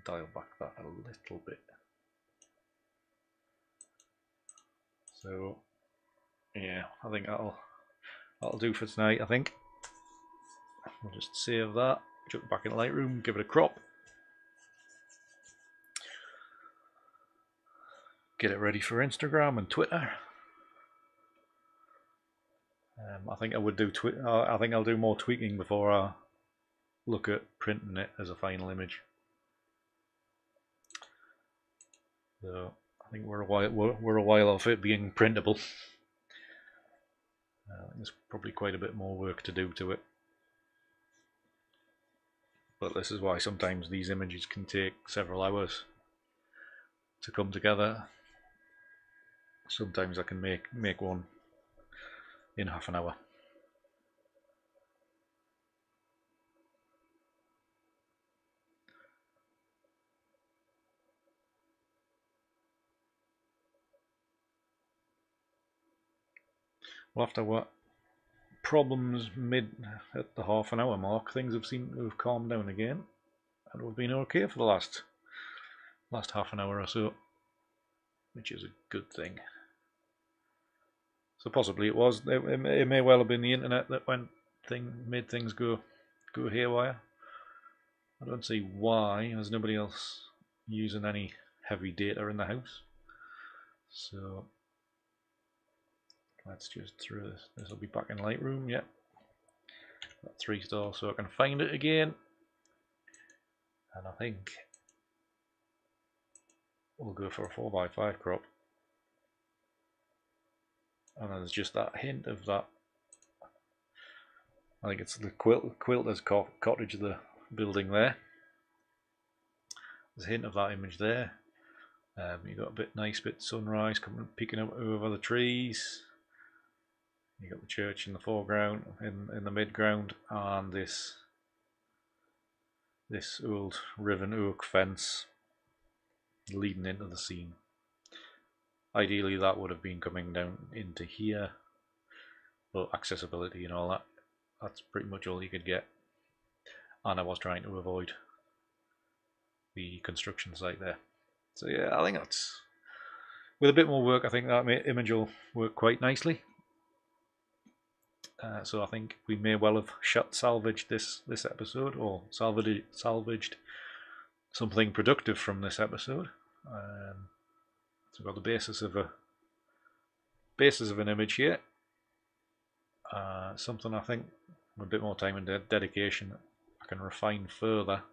Dial back that a little bit. So yeah, I think that'll do for tonight. I think we'll just save that, jump back in Lightroom, give it a crop, get it ready for Instagram and Twitter. I think I'll do more tweaking before I look at printing it as a final image. So I think we're a while off it being printable. There's probably quite a bit more work to do to it. But this is why sometimes these images can take several hours to come together. Sometimes I can make one in half an hour. We'll have to problems at the half an hour mark, things have seemed to have calmed down again, and we've been okay for the last half an hour or so, which is a good thing. So possibly it may well have been the internet that made things go haywire. I don't see why. There's nobody else using any heavy data in the house. So let's just throw this. This will be back in Lightroom. Yep. That 3-star, so I can find it again. And I think we'll go for a 4x5 crop. And there's just that hint of that. I think it's the quilter's cottage, the building there. There's a hint of that image there. You've got a nice bit sunrise coming, peeking up over the trees. You've got the church in the foreground, in the midground, and this old riven oak fence leading into the scene. Ideally that would have been coming down into here, but accessibility and all that, that's pretty much all you could get. And I was trying to avoid the construction site there. So yeah, I think that's, with a bit more work, I think that image will work quite nicely. So I think we may well have salvaged this episode, or salvaged something productive from this episode. So we've got the basis of an image here. Something I think with a bit more time and dedication I can refine further.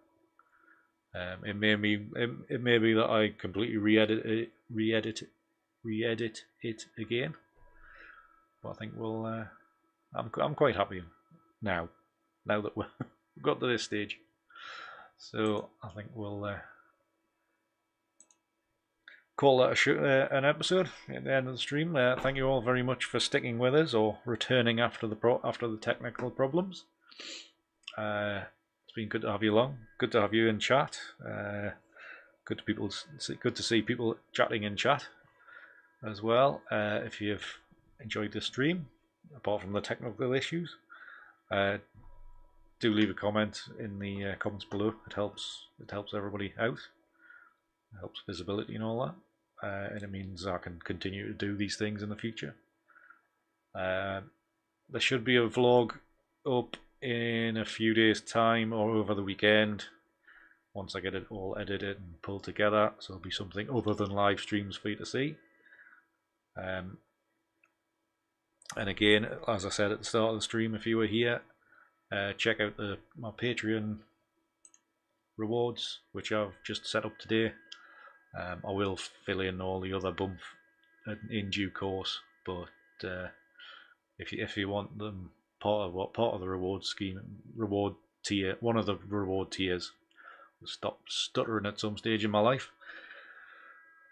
It may be that I completely re-edit it again, but I think we'll. I'm quite happy now that we've got to this stage. So I think we'll call that an episode at the end of the stream. Thank you all very much for sticking with us or returning after the technical problems. It's been good to have you along. Good to have you in chat. Good to see people chatting in chat as well. If you've enjoyed the stream, apart from the technical issues, do leave a comment in the comments below. It helps everybody out. It helps visibility and all that, and it means I can continue to do these things in the future. There should be a vlog up in a few days' time or over the weekend, once I get it all edited and pulled together, so it'll be something other than live streams for you to see. And again, as I said at the start of the stream, if you were here, check out my Patreon rewards, which I've just set up today. I will fill in all the other bump in due course, but if you want them part of the reward scheme, reward tier, one of the reward tiers. Stop stuttering at some stage in my life.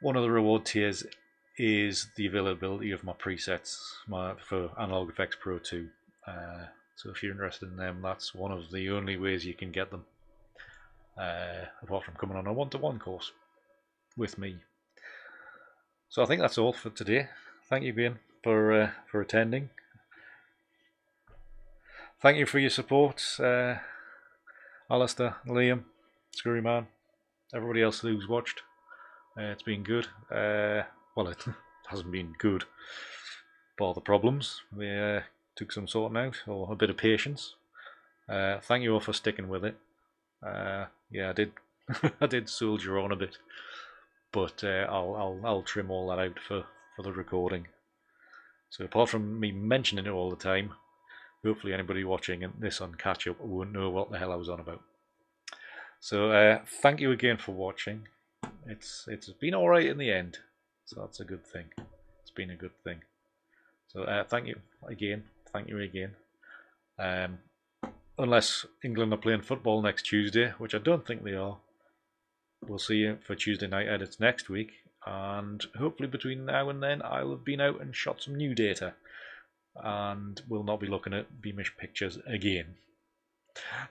One of the reward tiers is the availability of my presets for Analog Effects Pro 2. So if you're interested in them, that's one of the only ways you can get them, apart from coming on a one-to-one course with me. So I think that's all for today. Thank you again for attending. Thank you for your support, Alistair, Liam, Scurryman, everybody else who's watched. It's been good. Well, it hasn't been good, bar the problems. We took some sorting out, or a bit of patience. Thank you all for sticking with it. Yeah, I did I did soldier on a bit, but I'll trim all that out for the recording. So apart from me mentioning it all the time, hopefully anybody watching this on catch up won't know what the hell I was on about. So thank you again for watching. It's been alright in the end, so that's a good thing. It's been a good thing. So thank you again. Thank you again. Unless England are playing football next Tuesday, which I don't think they are. We'll see you for Tuesday night edits next week, and hopefully between now and then I'll have been out and shot some new data, and we'll not be looking at Beamish pictures again.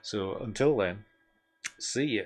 So until then, see ya.